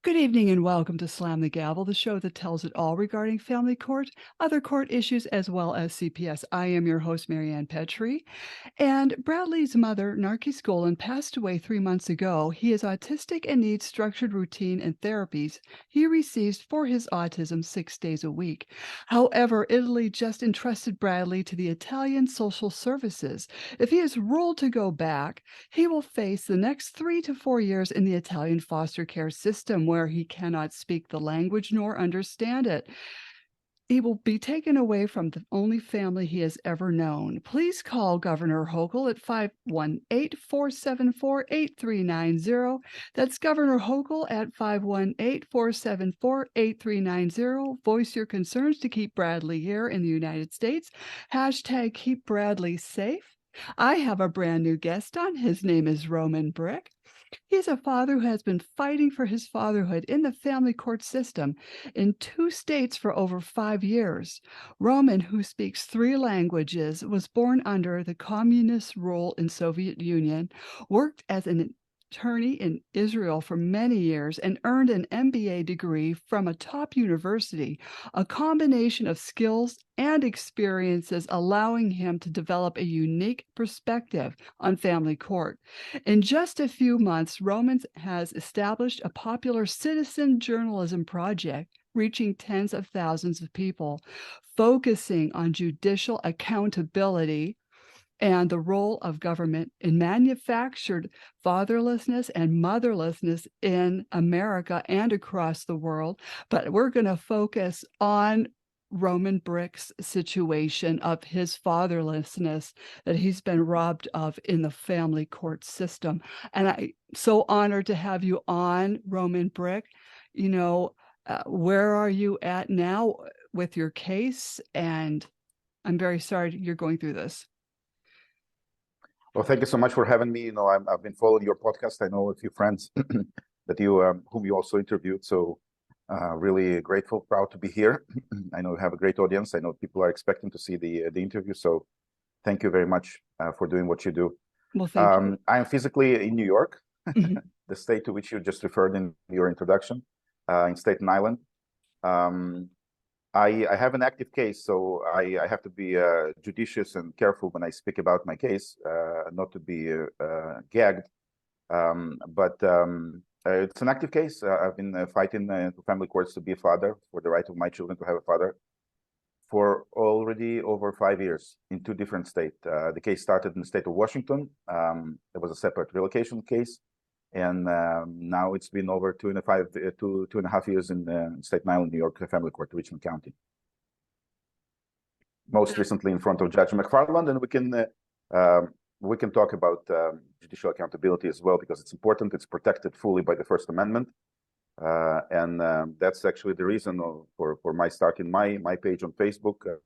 Good evening and welcome to Slam the Gavel, the show that tells it all regarding family court, other court issues, as well as CPS. I am your host, Maryann Petri. And Bradley's mother, Narkis Golan, passed away 3 months ago. He is autistic and needs structured routine and therapies he receives for his autism 6 days a week. However, Italy just entrusted Bradley to the Italian Social Services. If he is ruled to go back, he will face the next 3 to 4 years in the Italian foster care system where he cannot speak the language nor understand it. He will be taken away from the only family he has ever known. Please call Governor Hochul at 518-474-8390. That's Governor Hochul at 518-474-8390. Voice your concerns to keep Bradley here in the United States. Hashtag keep Bradley safe. I have a brand new guest on. His name is Roman Brik. He's a father who has been fighting for his fatherhood in the family court system in 2 states for over 5 years. Roman, who speaks 3 languages, was born under the communist rule in Soviet Union, worked as an attorney in Israel for many years, and earned an MBA degree from a top university, a combination of skills and experiences allowing him to develop a unique perspective on family court. In just a few months, Roman has established a popular citizen journalism project reaching tens of thousands of people, focusing on judicial accountability and the role of government in manufactured fatherlessness and motherlessness in America and across the world. But we're going to focus on Roman Brik's situation of his fatherlessness that he's been robbed of in the family court system. And I'm so honored to have you on, Roman Brik. Where are you at now with your case? And I'm very sorry you're going through this. Well, thank you so much for having me. I've been following your podcast. I know a few friends that whom you also interviewed. So really grateful, proud to be here. I know you have a great audience. I know people are expecting to see the interview. So thank you very much for doing what you do. Well, thank you. I am physically in New York, Mhm. the state to which you just referred in your introduction, in Staten Island. I have an active case, so I have to be judicious and careful when I speak about my case, not to be gagged. But it's an active case. I've been fighting to family courts to be a father, for the right of my children to have a father, for already over 5 years in 2 different states. The case started in the state of Washington. There was a separate relocation case. And now it's been over 2.5 years in Staten Island, New York, family court, Richmond County. Most recently in front of Judge McFarland, and we can talk about judicial accountability as well, because it's important. It's protected fully by the First Amendment, and that's actually the reason for my starting my page on Facebook,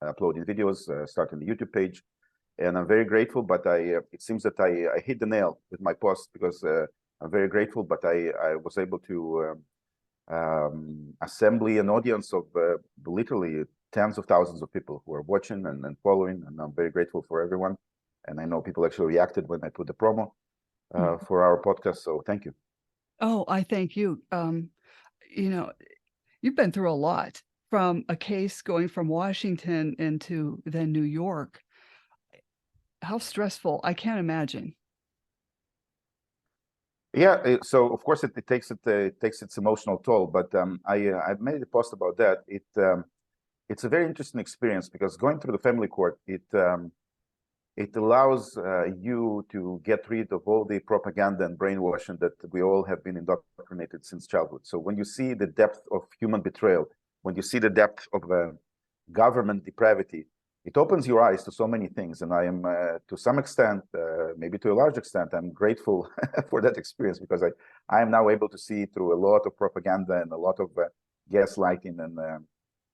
uploading videos, starting the YouTube page. And I'm very grateful, but it seems that I hit the nail with my post, because I'm very grateful, but I was able to assemble an audience of literally tens of thousands of people who are watching and following, and I'm very grateful for everyone. And I know people actually reacted when I put the promo for our podcast, so thank you. Oh, I thank you. You've been through a lot, from a case going from Washington into then New York. How stressful. I can't imagine. Yeah, so of course it takes its emotional toll, but I've made a post about that. It's a very interesting experience, because going through the family court, it allows you to get rid of all the propaganda and brainwashing that we all have been indoctrinated since childhood. So when you see the depth of human betrayal, when you see the depth of government depravity, it opens your eyes to so many things. And I am, to some extent, maybe to a large extent, I'm grateful for that experience, because I am now able to see through a lot of propaganda and a lot of gaslighting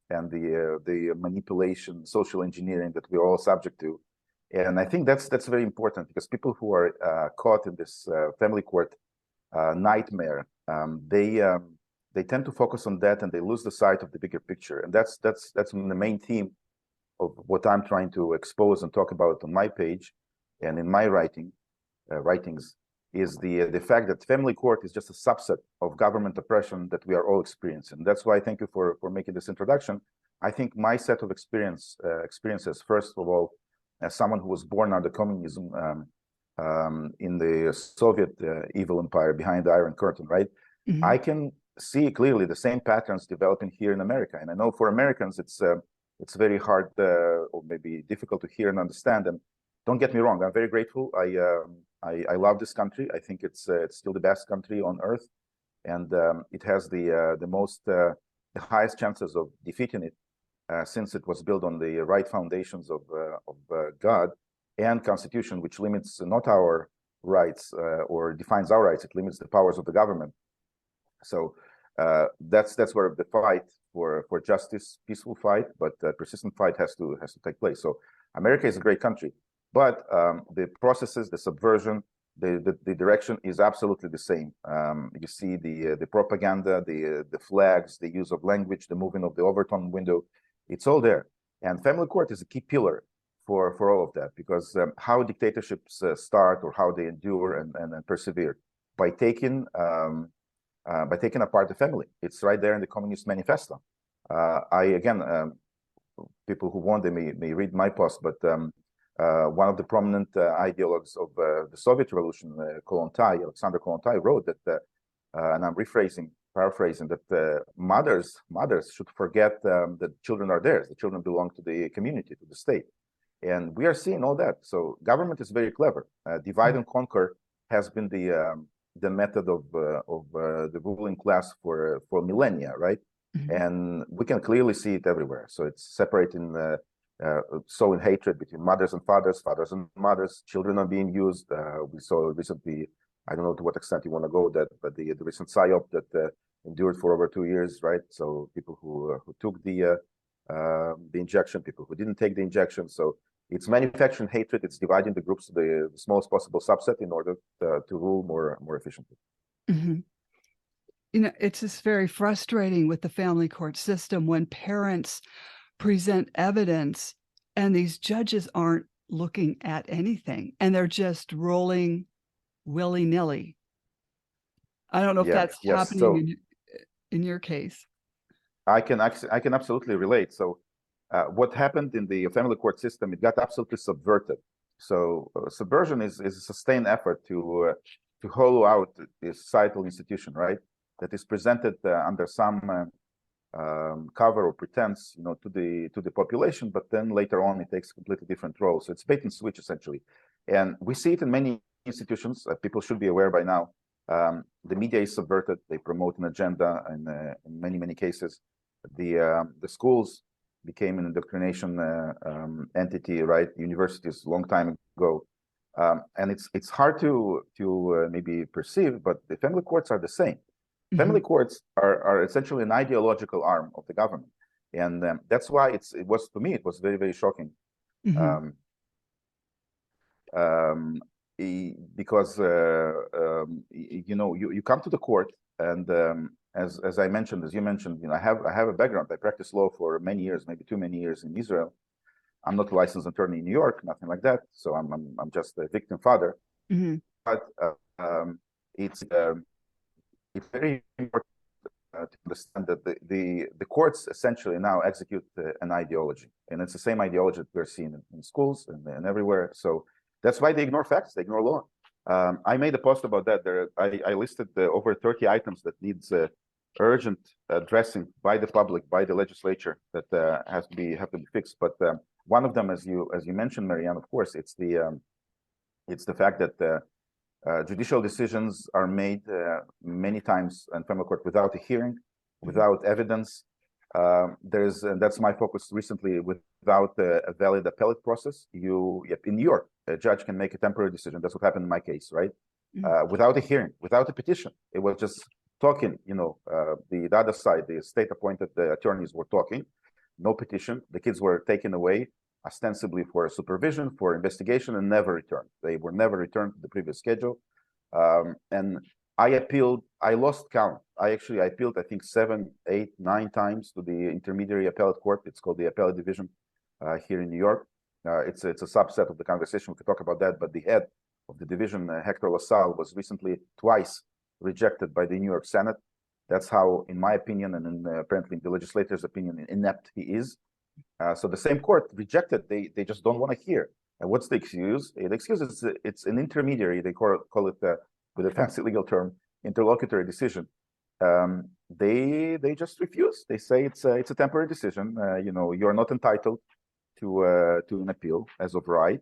and the manipulation, social engineering that we're all subject to. And I think that's very important, because people who are caught in this family court nightmare, they tend to focus on that, and they lose the sight of the bigger picture. And that's the main theme of what I'm trying to expose and talk about on my page and in my writings, is the fact that family court is just a subset of government oppression that we are all experiencing. That's why I thank you for making this introduction. I think my set of experiences, first of all, as someone who was born under communism in the Soviet evil empire behind the Iron Curtain, right? Mm-hmm. I can see clearly the same patterns developing here in America, and I know for Americans it's very hard or maybe difficult to hear and understand. And don't get me wrong, I'm very grateful. I love this country. I think it's still the best country on earth, and it has the highest chances of defeating it since it was built on the right foundations of God and Constitution, which limits not our rights or defines our rights. It limits the powers of the government. So that's where the fight for justice, peaceful fight, but persistent fight has to take place. So America is a great country, but the processes, the subversion, the direction is absolutely the same. You see the propaganda, the flags, the use of language, the moving of the Overton window. It's all there. And family court is a key pillar for all of that, because how dictatorships start or how they endure and persevere by taking apart the family. It's right there in the Communist Manifesto. People who want, they may read my post, but one of the prominent ideologues of the Soviet Revolution, Alexander Kollontai, wrote that, and I'm paraphrasing, that mothers should forget that children are theirs. The children belong to the community, to the state. And we are seeing all that. So government is very clever. Divide and conquer has been the method of the ruling class for millennia, right? Mm-hmm. And we can clearly see it everywhere. So it's separating, sowing hatred between mothers and fathers and mothers. Children are being used. We saw recently, I don't know to what extent you want to go, but the recent PSYOP that endured for over 2 years, right? So people who took the injection, people who didn't take the injection. So it's manufacturing hatred. It's dividing the groups to the smallest possible subset in order to rule more efficiently. Mm-hmm. You know, it's just very frustrating with the family court system when parents present evidence and these judges aren't looking at anything and they're just rolling willy-nilly. I don't know if that's happening in your case. I can absolutely relate. So what happened in the family court system, it got absolutely subverted. So subversion is a sustained effort to hollow out the societal institution, right? That is presented under some cover or pretense, to the population, but then later on it takes a completely different role. So it's bait and switch essentially, and we see it in many institutions. People should be aware by now. The media is subverted. They promote an agenda, and in many cases, the schools became an indoctrination entity, right? Universities, long time ago, and it's hard to maybe perceive, but the family courts are the same. Mm-hmm. Family courts are essentially an ideological arm of the government, and that's why it was very, very shocking. Mm-hmm. Because you come to the court, and as I mentioned, as you mentioned, I have a background. I practiced law for many years, maybe too many years in Israel. I'm not a licensed attorney in New York, nothing like that. So I'm just a victim father. Mm-hmm. But it's very important to understand that the courts essentially now execute an ideology, and it's the same ideology that we're seeing in schools and everywhere. So that's why they ignore facts, they ignore law. I made a post about that. I listed over 30 items that needs urgent addressing by the public, by the legislature, that have to be fixed. But one of them, as you mentioned, Maryann, of course, it's the fact that judicial decisions are made many times in family court without a hearing, without evidence. That's my focus recently, without a valid appellate process. In New York, a judge can make a temporary decision. That's what happened in my case, right? Mm-hmm. Without a hearing, without a petition. It was just talking, the other side, the state-appointed attorneys were talking, no petition. The kids were taken away, ostensibly for supervision, for investigation, and never returned. They were never returned to the previous schedule. And I appealed. I lost count. I appealed, I think, 7, 8, 9 times to the intermediary appellate court. It's called the appellate division here in New York. It's a subset of the conversation. We could talk about that, but the head of the division, Hector LaSalle, was recently twice rejected by the New York Senate. That's how, in my opinion, and apparently in the legislator's opinion, inept he is. So the same court rejected. They just don't want to hear. And what's the excuse? The excuse is it's an intermediary. They call it with a fancy legal term, interlocutory decision. They just refuse. They say it's a temporary decision. You're not entitled to an appeal as of right,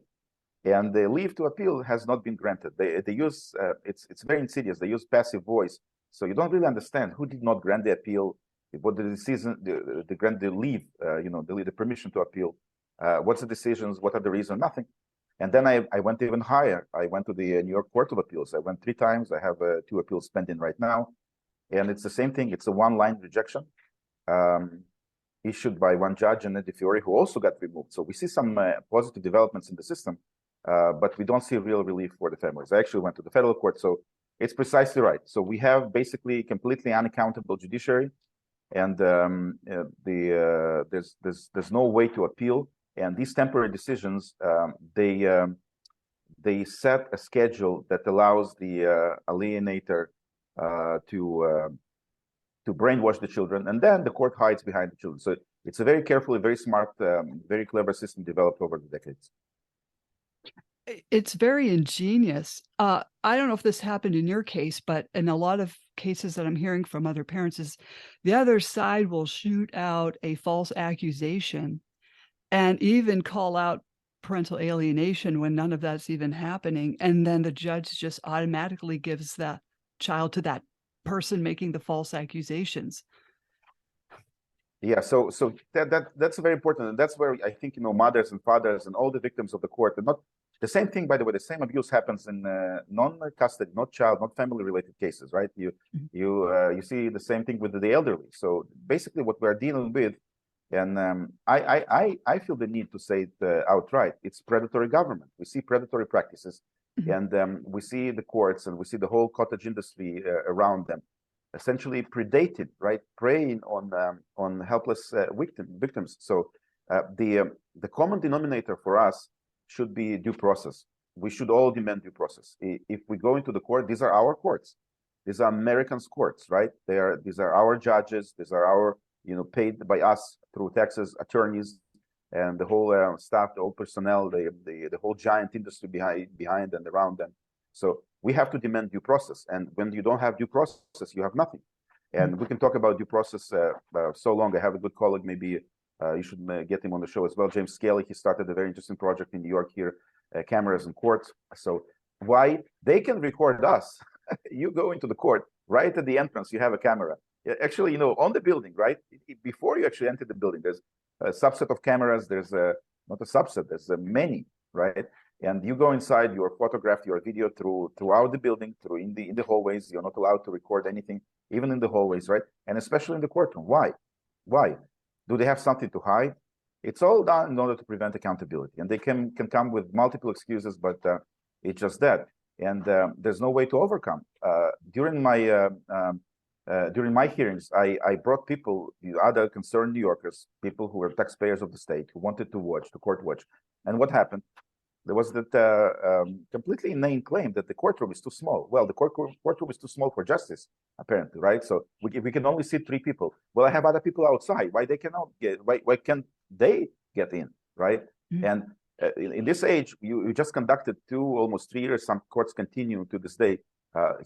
and the leave to appeal has not been granted. They use it's very insidious. They use passive voice, so you don't really understand who did not grant the appeal, what the decision, the grant the leave, the permission to appeal. What's the decisions? What are the reasons? Nothing. And then I went even higher. I went to the New York Court of Appeals. I went 3 times. I have 2 appeals pending right now. And it's the same thing. It's a one-line rejection issued by one judge, Annette Fiore, who also got removed. So we see some positive developments in the system, but we don't see real relief for the families. I actually went to the federal court, so it's precisely right. So we have basically completely unaccountable judiciary, and there's no way to appeal. And these temporary decisions, they set a schedule that allows the alienator to brainwash the children, and then the court hides behind the children. So it's a very carefully, very smart, very clever system developed over the decades. It's very ingenious. I don't know if this happened in your case, but in a lot of cases that I'm hearing from other parents is the other side will shoot out a false accusation and even call out parental alienation when none of that's even happening. And then the judge just automatically gives the child to that person making the false accusations. Yeah, so that's very important, and that's where I think mothers and fathers and all the victims of the court, and not the same thing, by the way. The same abuse happens in non-custody, not child, not family-related cases, right? You see the same thing with the elderly. So basically, what we're dealing with, and I feel the need to say it outright. It's predatory government. We see predatory practices, and we see the courts, and we see the whole cottage industry around them, essentially predated, right, preying on helpless victims. So the common denominator for us should be due process. We should all demand due process. If we go into the court, these are our courts. These are Americans' courts, right? These are our judges. These are our paid by us through taxes, attorneys, and the whole staff, the whole personnel, the whole giant industry behind and around them. So we have to demand due process, and when you don't have due process, you have nothing. And we can talk about due process so long. I have a good colleague, maybe you should get him on the show as well, James Scaly. He started a very interesting project in New York here, cameras in courts. So why they can record us? You go into the court, right at the entrance, you have a camera. Actually, on the building, right? Before you actually enter the building, there's a subset of cameras. There's not a subset, there's many, right? And you go inside, you're photographed, you're video throughout the building, in the hallways. You're not allowed to record anything, even in the hallways, right? And especially in the courtroom. Why? Do they have something to hide? It's all done in order to prevent accountability. And they can come with multiple excuses, but it's just that. And there's no way to overcome. During my hearings, I brought people, other concerned New Yorkers, people who were taxpayers of the state, who wanted to watch, the court watch. And what happened? There was that completely inane claim that the courtroom is too small. Well, the courtroom is too small for justice, apparently, right? So we can only sit 3 people. Well, I have other people outside. Why they cannot get? Why can't they get in, right? And in this age, you just conducted 2, almost 3 years. Some courts continue to this day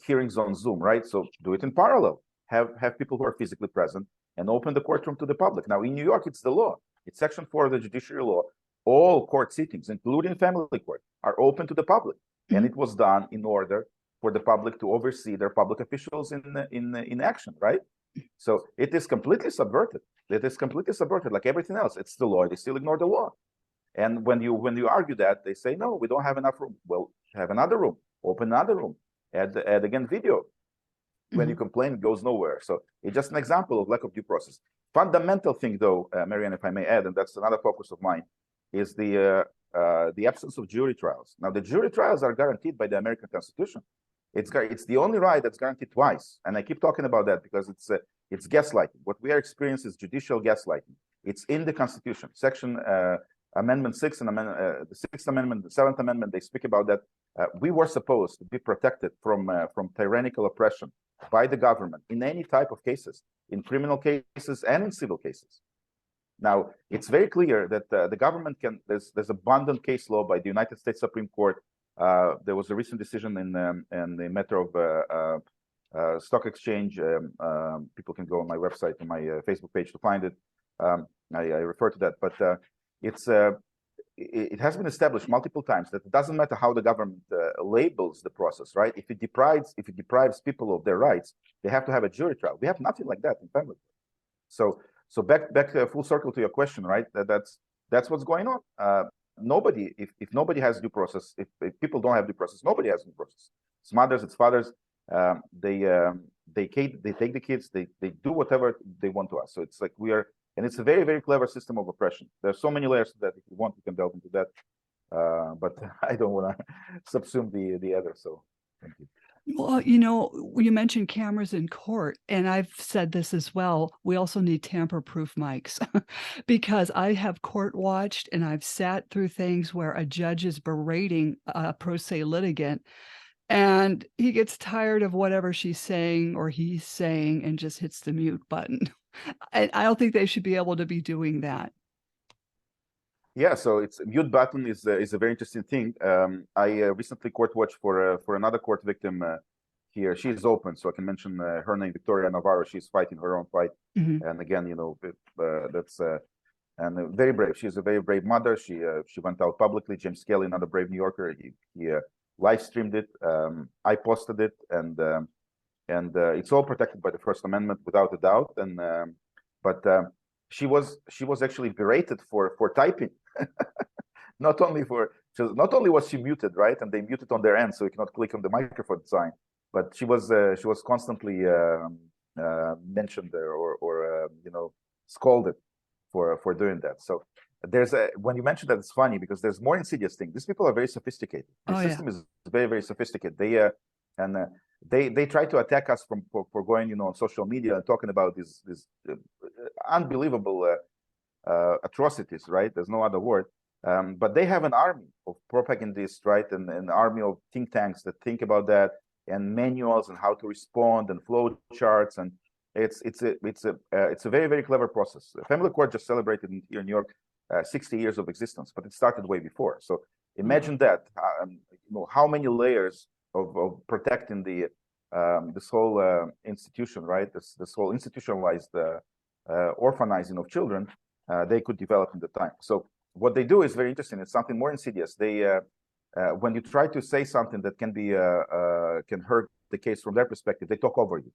hearings on Zoom, right? So do it in parallel. Have people who are physically present and open the courtroom to the public. Now in New York, it's the law. It's Section 4 of the Judiciary Law. All court sittings, including family court, are open to the public, and it was done in order for the public to oversee their public officials in action, right? So it is completely subverted. It is completely subverted, like everything else. It's the law. They still ignore the law. And when you argue that, they say, no, we don't have enough room. Well, have another room. Open another room. Add again video. When you complain, it goes nowhere. So it's just an example of lack of due process. Fundamental thing, though, Maryann, if I may add, and that's another focus of mine, is the absence of jury trials. Now, the jury trials are guaranteed by the American Constitution. It's the only right that's guaranteed twice, and I keep talking about that because it's gaslighting. What we are experiencing is judicial gaslighting. It's in the Constitution, Section Amendment 6 and the Sixth Amendment, the Seventh Amendment, they speak about that we were supposed to be protected from tyrannical oppression by the government in any type of cases, in criminal cases and in civil cases. Now, it's very clear that the government can, there's abundant case law by the United States Supreme Court. There was a recent decision in the matter of stock exchange. People can go on my website and my Facebook page to find it. I refer to that, but it has been established multiple times that it doesn't matter how the government labels the process, right? If it deprives people of their rights, they have to have a jury trial. We have nothing like that in family court. So back full circle to your question, right? That's what's going on. Nobody, if nobody has due process, if people don't have due process, nobody has due process. It's mothers, it's fathers. They take the kids, they do whatever they want to us. So it's like and it's a very, very clever system of oppression. There's so many layers to that. If you want, we can delve into that. But I don't want to subsume the other. So thank you. Well, you mentioned cameras in court, and I've said this as well. We also need tamper-proof mics because I have court watched and I've sat through things where a judge is berating a pro se litigant and he gets tired of whatever she's saying or he's saying and just hits the mute button. I don't think they should be able to be doing that. Yeah, so it's mute button is a very interesting thing. I recently court watched for another court victim here. She's open, so I can mention her name, Victoria Navarro. She's fighting her own fight, and again, that's and very brave. She's a very brave mother. She went out publicly. James Kelly, another brave New Yorker, he live streamed it. I posted it, and it's all protected by the First Amendment without a doubt. And but she was actually berated for typing. not only was she muted, right, and they muted on their end, so you cannot click on the microphone sign, but she was constantly mentioned or scolded for doing that. So when you mentioned that, it's funny because there's more insidious thing. These people are very sophisticated. The system is very, very sophisticated. They try to attack us for going on social media and talking about these unbelievable atrocities, right? There's no other word. But they have an army of propagandists, right, and an army of think tanks that think about that, and manuals and how to respond and flow charts, and it's a very, very clever process. The family court just celebrated here in New York 60 years of existence, but it started way before. So imagine that, how many layers of protecting this whole institution, right? This whole institutionalized orphanizing of children, they could develop in the time. So what they do is very interesting. It's something more insidious. They when you try to say something that can hurt the case from their perspective, they talk over you.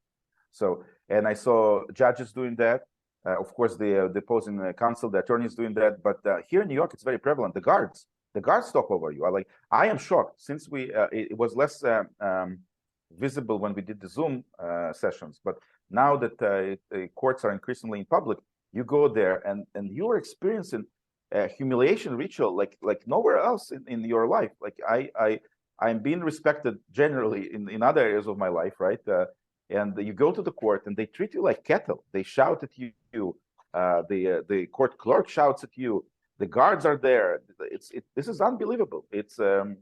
So, and I saw judges doing that. Of course, the opposing counsel, the attorneys doing that. But here in New York, it's very prevalent. The guards talk over you. I am shocked since it was less visible when we did the Zoom sessions, but now that courts are increasingly in public, you go there and you are experiencing a humiliation ritual like nowhere else in your life. Like I'm being respected generally in other areas of my life, right? And you go to the court and they treat you like cattle. They shout at you. The court clerk shouts at you. The guards are there. This is unbelievable. It's all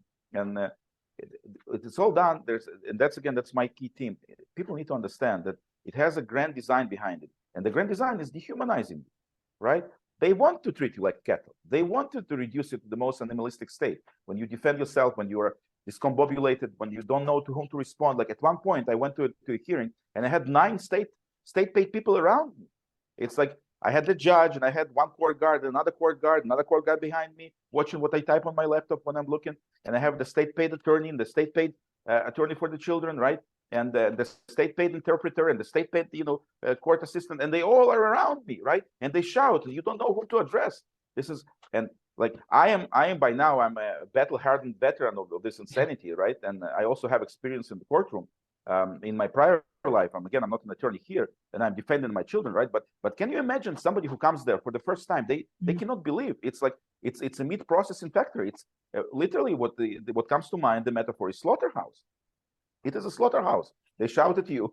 done. That's my key theme. People need to understand that it has a grand design behind it, and the grand design is dehumanizing, right? They want to treat you like cattle. They wanted to reduce it to the most animalistic state. When you defend yourself, when you are discombobulated, when you don't know to whom to respond. Like at one point, I went to a hearing and I had 9 state-paid people around me. It's like I had the judge and I had one court guard, another court guard behind me, watching what I type on my laptop when I'm looking. And I have the state-paid attorney and the state-paid attorney for the children, right? And the state-paid interpreter and the state-paid, court assistant, and they all are around me, right? And they shout, and you don't know who to address. I am by now, I'm a battle-hardened veteran of this insanity, right? And I also have experience in the courtroom. In my prior life, I'm not an attorney here, and I'm defending my children, right? But can you imagine somebody who comes there for the first time? They cannot believe it's like it's a meat processing factory. It's literally what comes to mind. The metaphor is slaughterhouse. It is a slaughterhouse. They shout at you,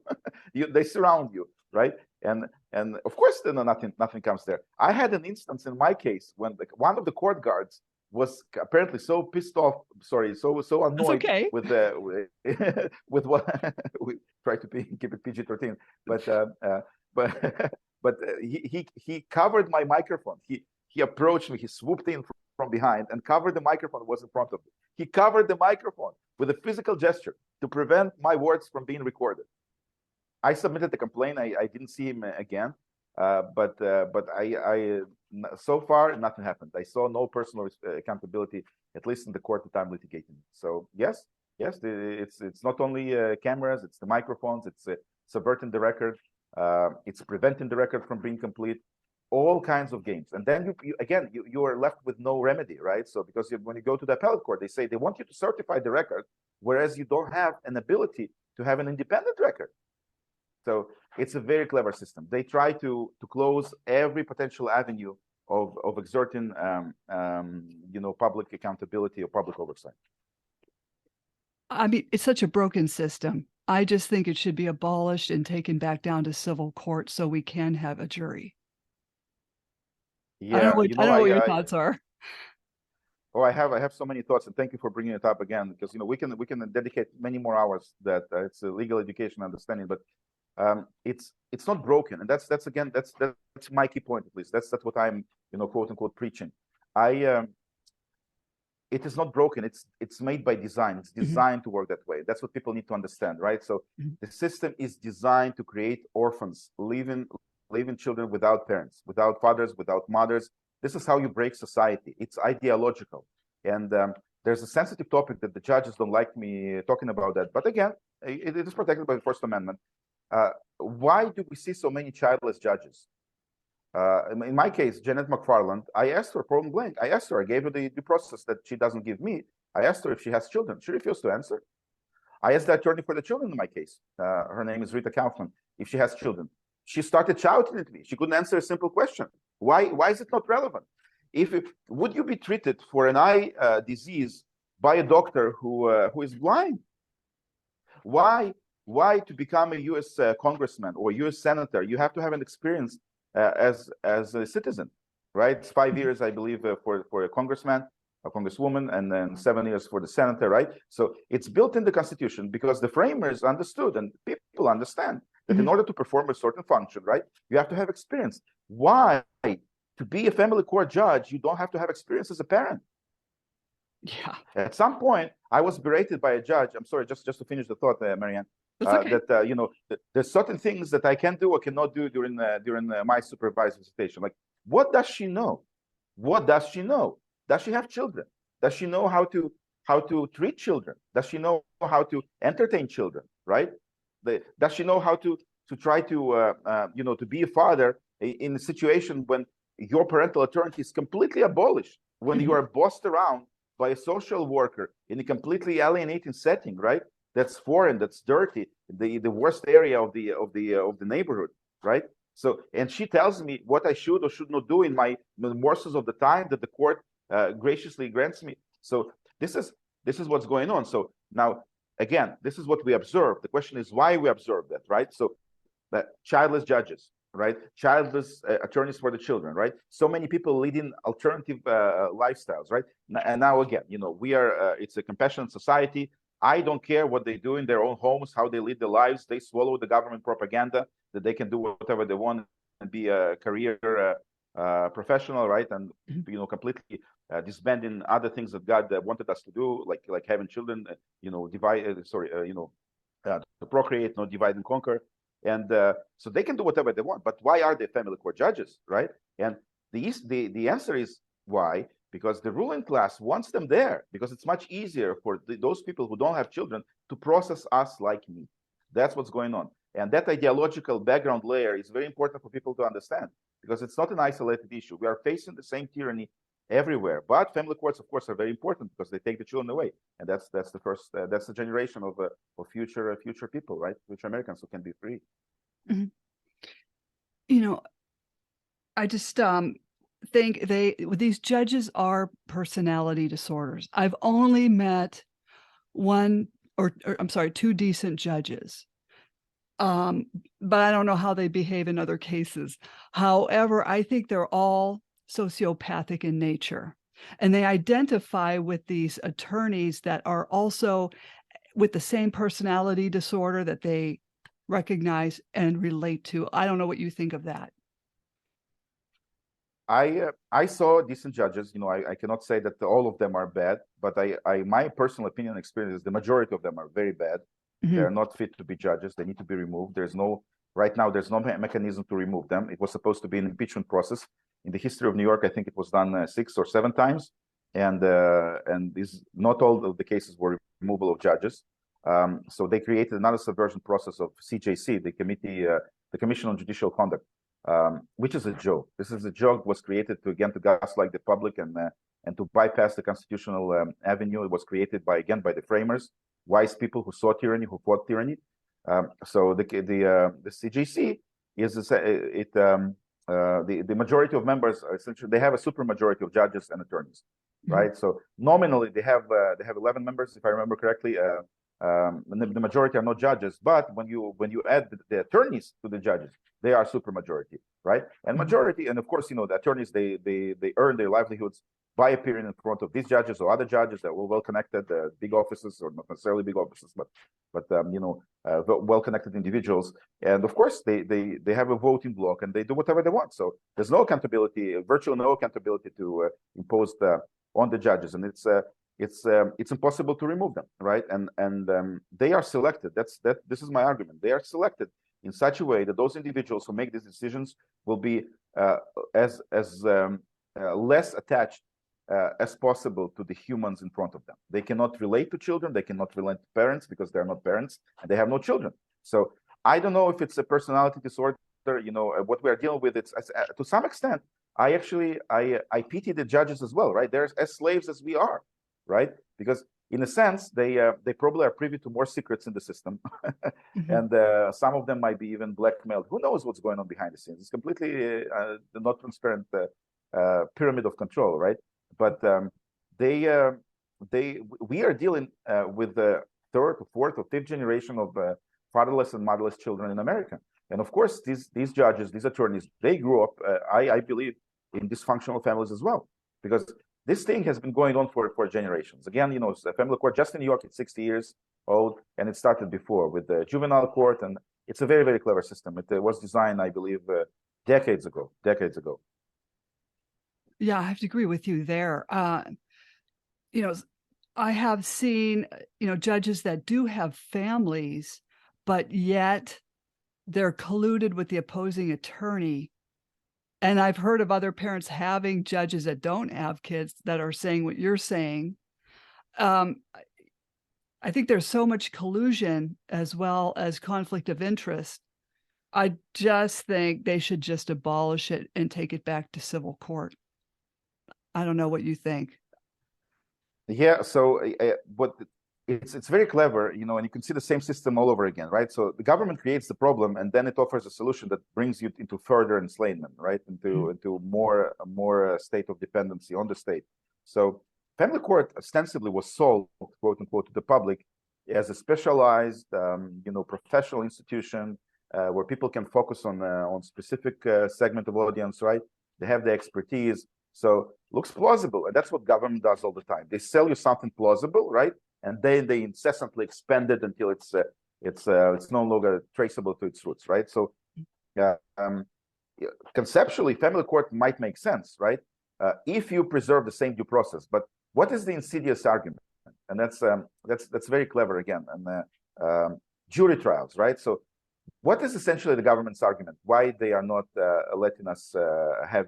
they surround you, right? And of course, then nothing comes there. I had an instance in my case when one of the court guards was apparently so pissed off, so That's annoyed okay. with with what we try to keep it PG-13, but but he covered my microphone. He approached me, he swooped in from behind and covered the microphone that was in front of me. He covered the microphone with a physical gesture to prevent my words from being recorded. I submitted the complaint. I didn't see him again, but so far nothing happened. I saw no personal accountability, at least in the court that I'm litigating. So yes, it's not only cameras, it's the microphones, it's subverting the record, it's preventing the record from being complete, all kinds of games. And then you are left with no remedy, right? So because when you go to the appellate court, they say they want you to certify the record, whereas you don't have an ability to have an independent record. So it's a very clever system. They try to close every potential avenue of exerting public accountability or public oversight. I mean, it's such a broken system. I just think it should be abolished and taken back down to civil court so we can have a jury. Yeah, I don't know what your thoughts are. Oh, I have so many thoughts, and thank you for bringing it up again, because we can dedicate many more hours that it's a legal education understanding, but it's not broken, and that's my key point, at least that's what I'm quote unquote preaching. It is not broken. It's made by design. It's designed to work that way. That's what people need to understand, right? So the system is designed to create orphans, leaving children without parents, without fathers, without mothers. This is how you break society. It's ideological, and there's a sensitive topic that the judges don't like me talking about that. But again, it is protected by the First Amendment. Why do we see so many childless judges? In my case, Janet McFarland, I asked her point blank. I gave her the process that she doesn't give me. I asked her if she has children. She refused to answer. I asked the attorney for the children in my case. Her name is Rita Kaufman. If she has children, she started shouting at me. She couldn't answer a simple question. Why is it not relevant? Would you be treated for an eye disease by a doctor who is blind? Why to become a U.S. Congressman or U.S. Senator, you have to have an experience as a citizen, right? It's 5 years, I believe, for a congressman, a congresswoman, and then 7 years for the senator, right? So it's built in the Constitution because the framers understood, and people understand, that in order to perform a certain function, right, you have to have experience. Why? To be a family court judge, you don't have to have experience as a parent. Yeah. At some point, I was berated by a judge. I'm sorry, just to finish the thought, Maryann. Okay. That there's certain things that I can do or cannot do during my supervised visitation. Like, what does she know? What does she know? Does she have children? Does she know how to treat children? Does she know how to entertain children? Right? Does she know how to try to to be a father in a situation when your parental authority is completely abolished, when you are bossed around by a social worker in a completely alienating setting, right? That's foreign, that's dirty, the worst area of the neighborhood, right? So, and she tells me what I should or should not do in my morsels of the time that the court graciously grants me. So this is what's going on. So now, again, this is what we observe. The question is why we observe that, right? So that childless judges, right? Childless attorneys for the children, right? So many people leading alternative lifestyles, right? And now again, we are, it's a compassionate society. I don't care what they do in their own homes, how they lead their lives. They swallow the government propaganda that they can do whatever they want and be a career professional, right? And completely disbanding other things that God wanted us to do, like having children, to procreate, not divide and conquer. And so they can do whatever they want. But why are they family court judges, right? And the answer is why. Because the ruling class wants them there, because it's much easier for those people who don't have children to process us like me. That's what's going on. And that ideological background layer is very important for people to understand, because it's not an isolated issue. We are facing the same tyranny everywhere. But family courts, of course, are very important because they take the children away. And that's the first, that's the generation of future people, right? Future Americans who can be free. I just think these judges are personality disorders. I've only met two decent judges. But I don't know how they behave in other cases. However, I think they're all sociopathic in nature. And they identify with these attorneys that are also with the same personality disorder that they recognize and relate to. I don't know what you think of that. I saw decent judges. I cannot say that all of them are bad, but I my personal opinion and experience is the majority of them are very bad. Mm-hmm. They're not fit to be judges. They need to be removed. Right now, there's no mechanism to remove them. It was supposed to be an impeachment process. In the history of New York, I think it was done 6 or 7 times, and not all of the cases were removal of judges. So they created another subversion process of CJC, the Commission on Judicial Conduct, which is a joke. This is a joke. Was created to gaslight the public and to bypass the constitutional avenue. It was created by the framers, wise people who saw tyranny, who fought tyranny. So the CJC is the majority of members are essentially, they have a super majority of judges and attorneys, right? Mm-hmm. So nominally they have 11 members, if I remember correctly. The majority are not judges, but when you add the attorneys to the judges, they are super majority, right? And majority, and of course, the attorneys, they earn their livelihoods by appearing in front of these judges or other judges that were well connected, big offices, or not necessarily big offices, but well connected individuals. And of course, they have a voting block and they do whatever they want. So there's no accountability, virtually no accountability to impose on the judges, and it's impossible to remove them, right? And they are selected. This is my argument. They are selected in such a way that those individuals who make these decisions will be as less attached as possible to the humans in front of them. They cannot relate to children. They cannot relate to parents because they're not parents and they have no children. So I don't know if it's a personality disorder. What we are dealing with. It's to some extent. I pity the judges as well, right? They're as slaves as we are, right? Because in a sense, they probably are privy to more secrets in the system, and some of them might be even blackmailed. Who knows what's going on behind the scenes? It's completely the not transparent pyramid of control, right? But we are dealing with the third, or fourth, or fifth generation of fatherless and motherless children in America. And of course, these judges, these attorneys, they grew up, I believe, in dysfunctional families as well, because this thing has been going on for generations. Again, the family court just in New York, it's 60 years old, and it started before with the juvenile court, and it's a very, very clever system. It was designed, I believe, decades ago. Yeah, I have to agree with you there. I have seen, judges that do have families, but yet they're colluded with the opposing attorney. And I've heard of other parents having judges that don't have kids that are saying what you're saying. I think there's so much collusion as well as conflict of interest. I just think they should just abolish it and take it back to civil court. I don't know what you think. Yeah, so it's very clever, and you can see the same system all over again, right? So the government creates the problem, and then it offers a solution that brings you into further enslavement, right? Into more state of dependency on the state. So family court ostensibly was sold, quote unquote, to the public as a specialized, professional institution where people can focus on specific segment of audience, right? They have the expertise. So looks plausible, and that's what government does all the time. They sell you something plausible, right? And then they incessantly expand it until it's no longer traceable to its roots, right? So conceptually, family court might make sense, right? If you preserve the same due process. But what is the insidious argument? And that's very clever again. And jury trials, right? So what is essentially the government's argument? Why they are not letting us have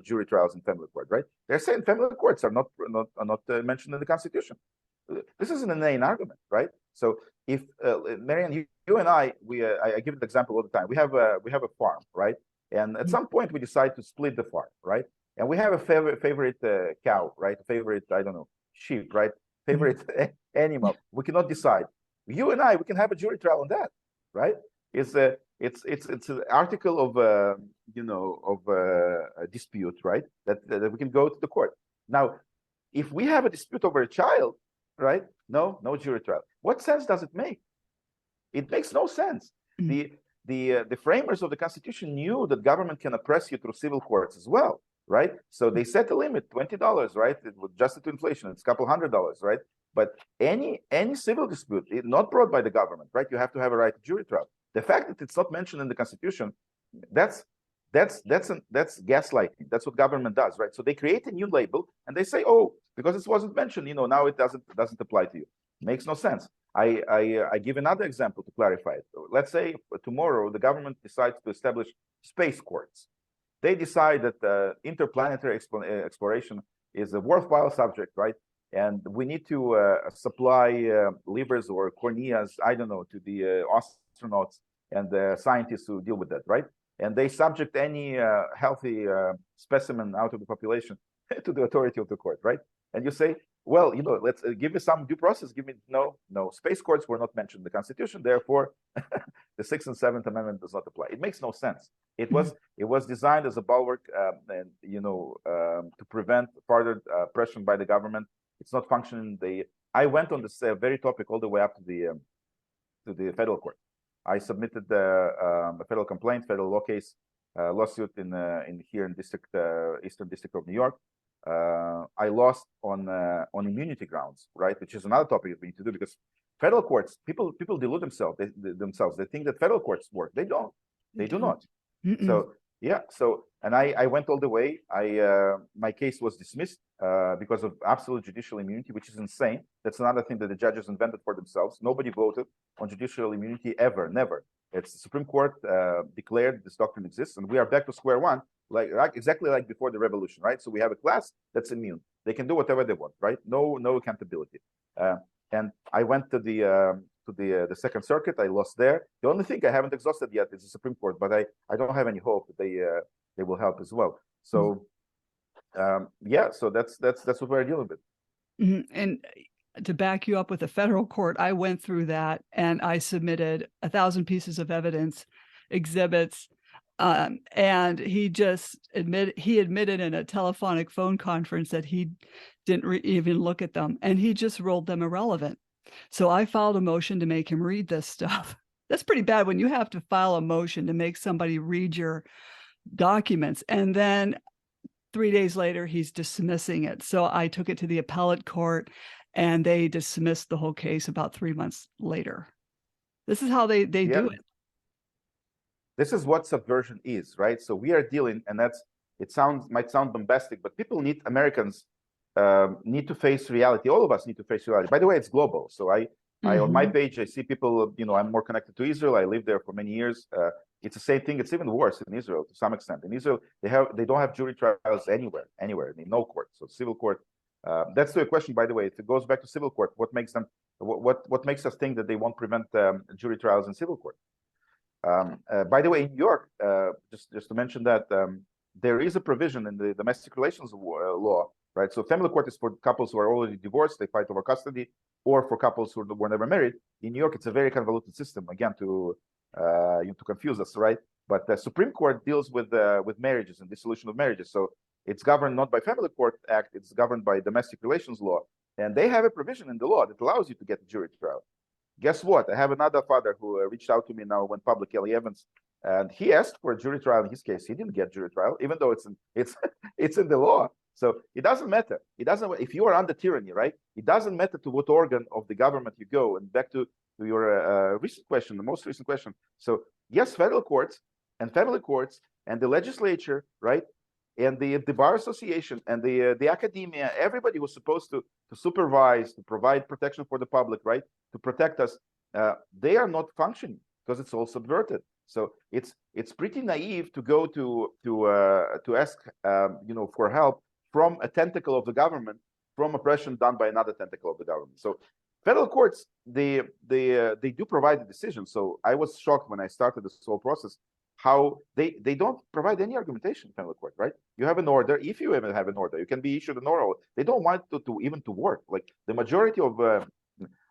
jury trials in family court, right? They're saying family courts are not mentioned in the Constitution. This is an inane argument, right? So if Maryann, you and I give the example all the time. We have a farm, right? And at some point we decide to split the farm, right? And we have a favorite cow, right? Favorite, I don't know, sheep, right? Favorite animal. We cannot decide. You and I, we can have a jury trial on that, right? It's an article of a dispute, right? That we can go to the court. Now, if we have a dispute over a child, right? No jury trial. What sense does it make? It makes no sense. The framers of the Constitution knew that government can oppress you through civil courts as well, right? So they set a limit, $20, right? It was adjusted to inflation. It's a couple $100s, right? But any civil dispute, not brought by the government, right? You have to have a right to jury trial. The fact that it's not mentioned in the Constitution, that's gaslighting. That's what government does, right? So they create a new label and they say, oh, because it wasn't mentioned, now it doesn't apply to you. Makes no sense. I give another example to clarify it. Let's say tomorrow the government decides to establish space courts. They decide that interplanetary exploration is a worthwhile subject, right? And we need to supply livers or corneas, I don't know, to the astronauts and the scientists who deal with that, right? And they subject any healthy specimen out of the population to the authority of the court, right? And you say, well, let's give me some due process. Give me no. Space courts were not mentioned in the Constitution, therefore, the Sixth and Seventh Amendment does not apply. It makes no sense. It was designed as a bulwark, and to prevent further pressure by the government. It's not functioning. I went on this very topic all the way up to the federal court. I submitted a federal complaint, federal law case, lawsuit here in Eastern District of New York. I lost on immunity grounds, right? Which is another topic that we need to do, because federal courts, people delude themselves. They think that federal courts work. They don't. They do not. So yeah. And I went all the way. My case was dismissed because of absolute judicial immunity, which is insane. That's another thing that the judges invented for themselves. Nobody voted on judicial immunity ever, never. It's the Supreme Court declared this doctrine exists, and we are back to square one, like exactly like before the revolution, right? So we have a class that's immune. They can do whatever they want, right? No accountability. And I went to the Second Circuit. I lost there. The only thing I haven't exhausted yet is the Supreme Court, but I don't have any hope that they will help as well. So yeah, so that's what we're dealing with. And to back you up with the federal court, I went through that and I submitted 1,000 pieces of evidence, exhibits, and he just admitted in a telephonic phone conference that he didn't even look at them, and he just ruled them irrelevant. So I filed a motion to make him read this stuff. That's pretty bad when you have to file a motion to make somebody read your documents, and then 3 days later he's dismissing it. So I took it to the appellate court, and they dismissed the whole case about 3 months later. This is how they do it. This is what subversion is, right? So we are dealing, and might sound bombastic, but Americans need to face reality. All of us need to face reality. By the way, it's global. So I on my page, I see people, I'm more connected to Israel. I lived there for many years. It's the same thing. It's even worse in Israel to some extent. In Israel, they don't have jury trials anywhere, in no court. So civil court. That's the question, by the way. If it goes back to civil court, what makes us think that they won't prevent jury trials in civil court? By the way, in New York, just to mention that there is a provision in the domestic relations law, right? So family court is for couples who are already divorced, they fight over custody, or for couples who were never married. In New York, it's a very convoluted system, again, to confuse us, right? But the Supreme Court deals with marriages and dissolution of marriages. So it's governed not by Family Court Act, it's governed by domestic relations law. And they have a provision in the law that allows you to get a jury trial. Guess what? I have another father who reached out to me now, went public, Kelly Evans, and he asked for a jury trial in his case. He didn't get jury trial, even though it's in the law. So it doesn't matter. If you are under tyranny, right? It doesn't matter to what organ of the government you go. And back to your recent question, the most recent question. So yes, federal courts and family courts and the legislature, right? And the Bar Association and the academia, everybody who's supposed to supervise, to provide protection for the public, right? To protect us, they are not functioning because it's all subverted. So it's pretty naive to go to ask for help from a tentacle of the government, from oppression done by another tentacle of the government. So federal courts, they do provide the decision. So I was shocked when I started this whole process how they don't provide any argumentation in family court, right? You have an order. If you even have an order, you can be issued an order. They don't want to even to work. Like the majority of,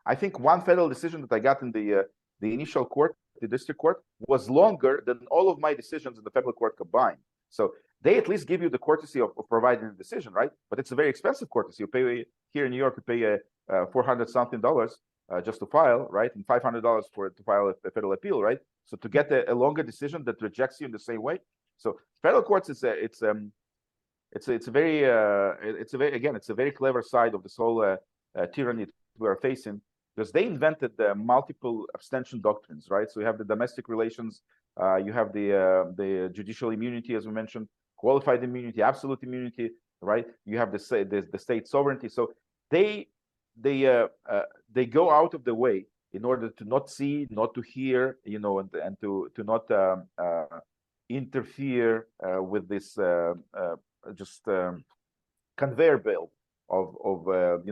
I think one federal decision that I got in the initial court, the district court, was longer than all of my decisions in the federal court combined. So they at least give you the courtesy of providing a decision, right? But it's a very expensive courtesy. You pay here in New York, you pay $400 something just to file, right? And $500 to file a federal appeal, right? So to get a longer decision that rejects you in the same way. So federal courts, it's a very again, it's a very clever side of this whole tyranny we are facing, because they invented the multiple abstention doctrines, right? So you have the domestic relations, you have the judicial immunity, as we mentioned, qualified immunity, absolute immunity, right? You have the state sovereignty. So they go out of the way in order to not see, not to hear, and to not interfere with this conveyor belt of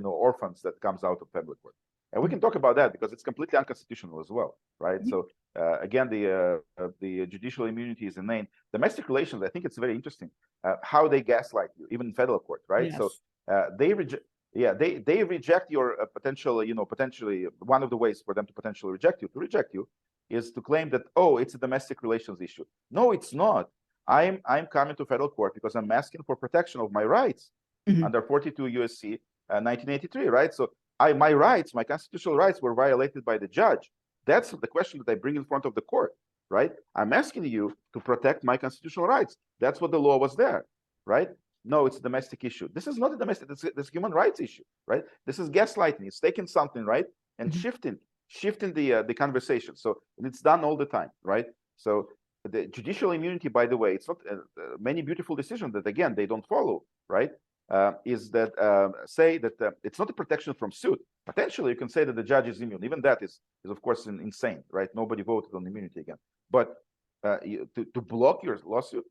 orphans that comes out of family court. And we can talk about that because it's completely unconstitutional as well, right? So again, the judicial immunity is inane. Domestic relations, I think it's very interesting how they gaslight you, even in federal court, right? Yes. So they reject your potentially one of the ways for them to potentially reject you is to claim that, oh, it's a domestic relations issue. No, it's not. I'm coming to federal court because I'm asking for protection of my rights under 42 USC 1983, right? So my rights, my constitutional rights, were violated by the judge. That's the question that I bring in front of the court, right? I'm asking you to protect my constitutional rights. That's what the law was there, right? No, it's a domestic issue. This is not a domestic, this is a human rights issue, right? This is gaslighting. It's taking something, right, and shifting the conversation. So it's done all the time, right? So the judicial immunity, by the way, it's not many beautiful decisions that, again, they don't follow, right? Is that say that it's not a protection from suit. Potentially, you can say that the judge is immune. Even that is of course insane, right? Nobody voted on immunity again. But to block your lawsuit,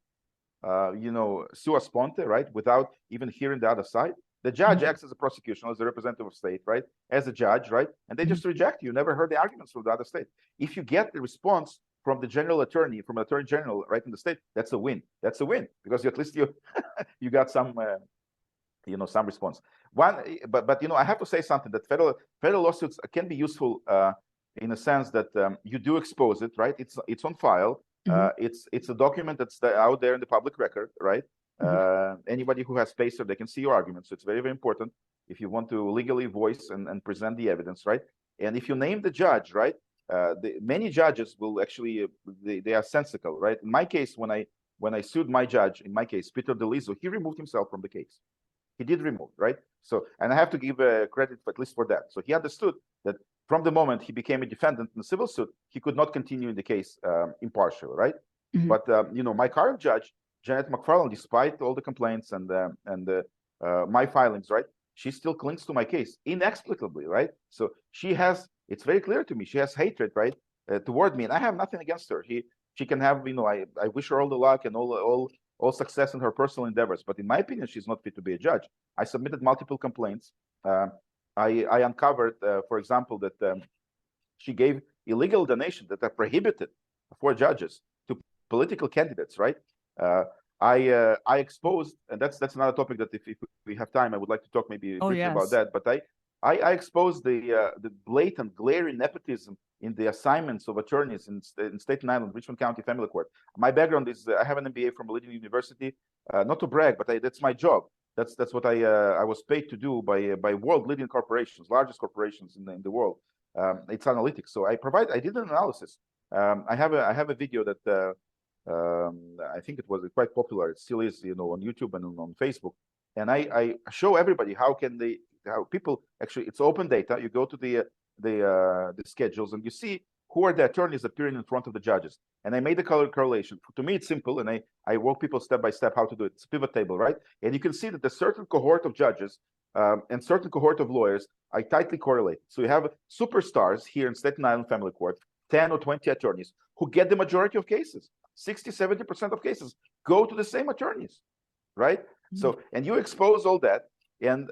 sua sponte, right, without even hearing the other side, the judge acts as a prosecution, as a representative of state, right, as a judge, right, and they just reject you. Never heard the arguments from the other state. If you get the response from the general attorney, from attorney general, right, in the state, that's a win. That's a win because at least you got some. Some response. But I have to say something that federal lawsuits can be useful in a sense that you do expose it, right? It's on file. It's a document that's out there in the public record, right? Anybody who has pacer, they can see your arguments. So it's very, very important if you want to legally voice and present the evidence, right? And if you name the judge, right? Many judges will actually they are sensical, right? In my case, when I sued my judge, in my case, Peter DeLizzo, he removed himself from the case. He did remove, right? So, and I have to give credit at least for that. So he understood that from the moment he became a defendant in the civil suit, he could not continue in the case impartially, right? But my current judge, Janet McFarland, despite all the complaints and my filings, right, she still clings to my case inexplicably, right? So she has, it's very clear to me, she has hatred, right, toward me, and I have nothing against her. She can have, I wish her all the luck and all success in her personal endeavors. But in my opinion, she's not fit to be a judge. I submitted multiple complaints. I uncovered, for example, that she gave illegal donations that are prohibited for judges to political candidates, right? I exposed, and that's another topic that if we have time, I would like to talk maybe briefly about that. But I exposed the blatant, glaring nepotism in the assignments of attorneys in Staten Island, Richmond County Family Court. My background is I have an MBA from a leading university, not to brag, but that's my job. That's what I was paid to do by world leading corporations, largest corporations in the world. It's analytics. So I did an analysis. I have a video that I think it was quite popular. It still is, on YouTube and on Facebook. And I show everybody how people actually, it's open data. You go to the schedules and you see who are the attorneys appearing in front of the judges. And I made the correlation. To me, it's simple, and I walk people step by step how to do it. It's a pivot table, right? And you can see that a certain cohort of judges and certain cohort of lawyers are tightly correlated. So you have superstars here in Staten Island Family Court, 10 or 20 attorneys who get the majority of cases. 60, 70% of cases go to the same attorneys, right? So, and you expose all that, and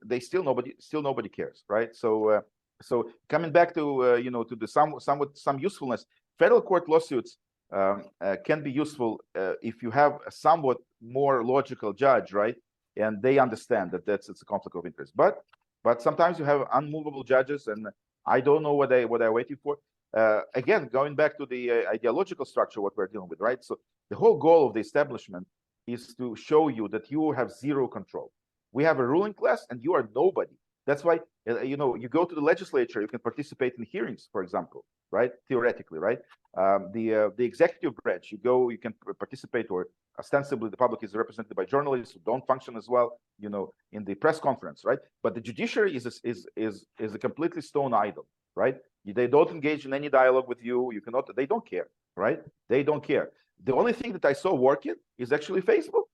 they still nobody cares, right? So coming back to to the some usefulness, federal court lawsuits can be useful if you have a somewhat more logical judge, right? And they understand that it's a conflict of interest. But sometimes you have unmovable judges, and I don't know what they're waiting for. Again, going back to the ideological structure, what we're dealing with, right? So the whole goal of the establishment is to show you that you have zero control. We have a ruling class, and you are nobody. That's why you go to the legislature. You can participate in hearings, for example. right? Theoretically, right? The executive branch, you can participate, or ostensibly the public is represented by journalists who don't function as well, in the press conference, right? But the judiciary is a completely stone idol, right? They don't engage in any dialogue with you. You cannot. They don't care, right? They don't care. The only thing that I saw working is actually Facebook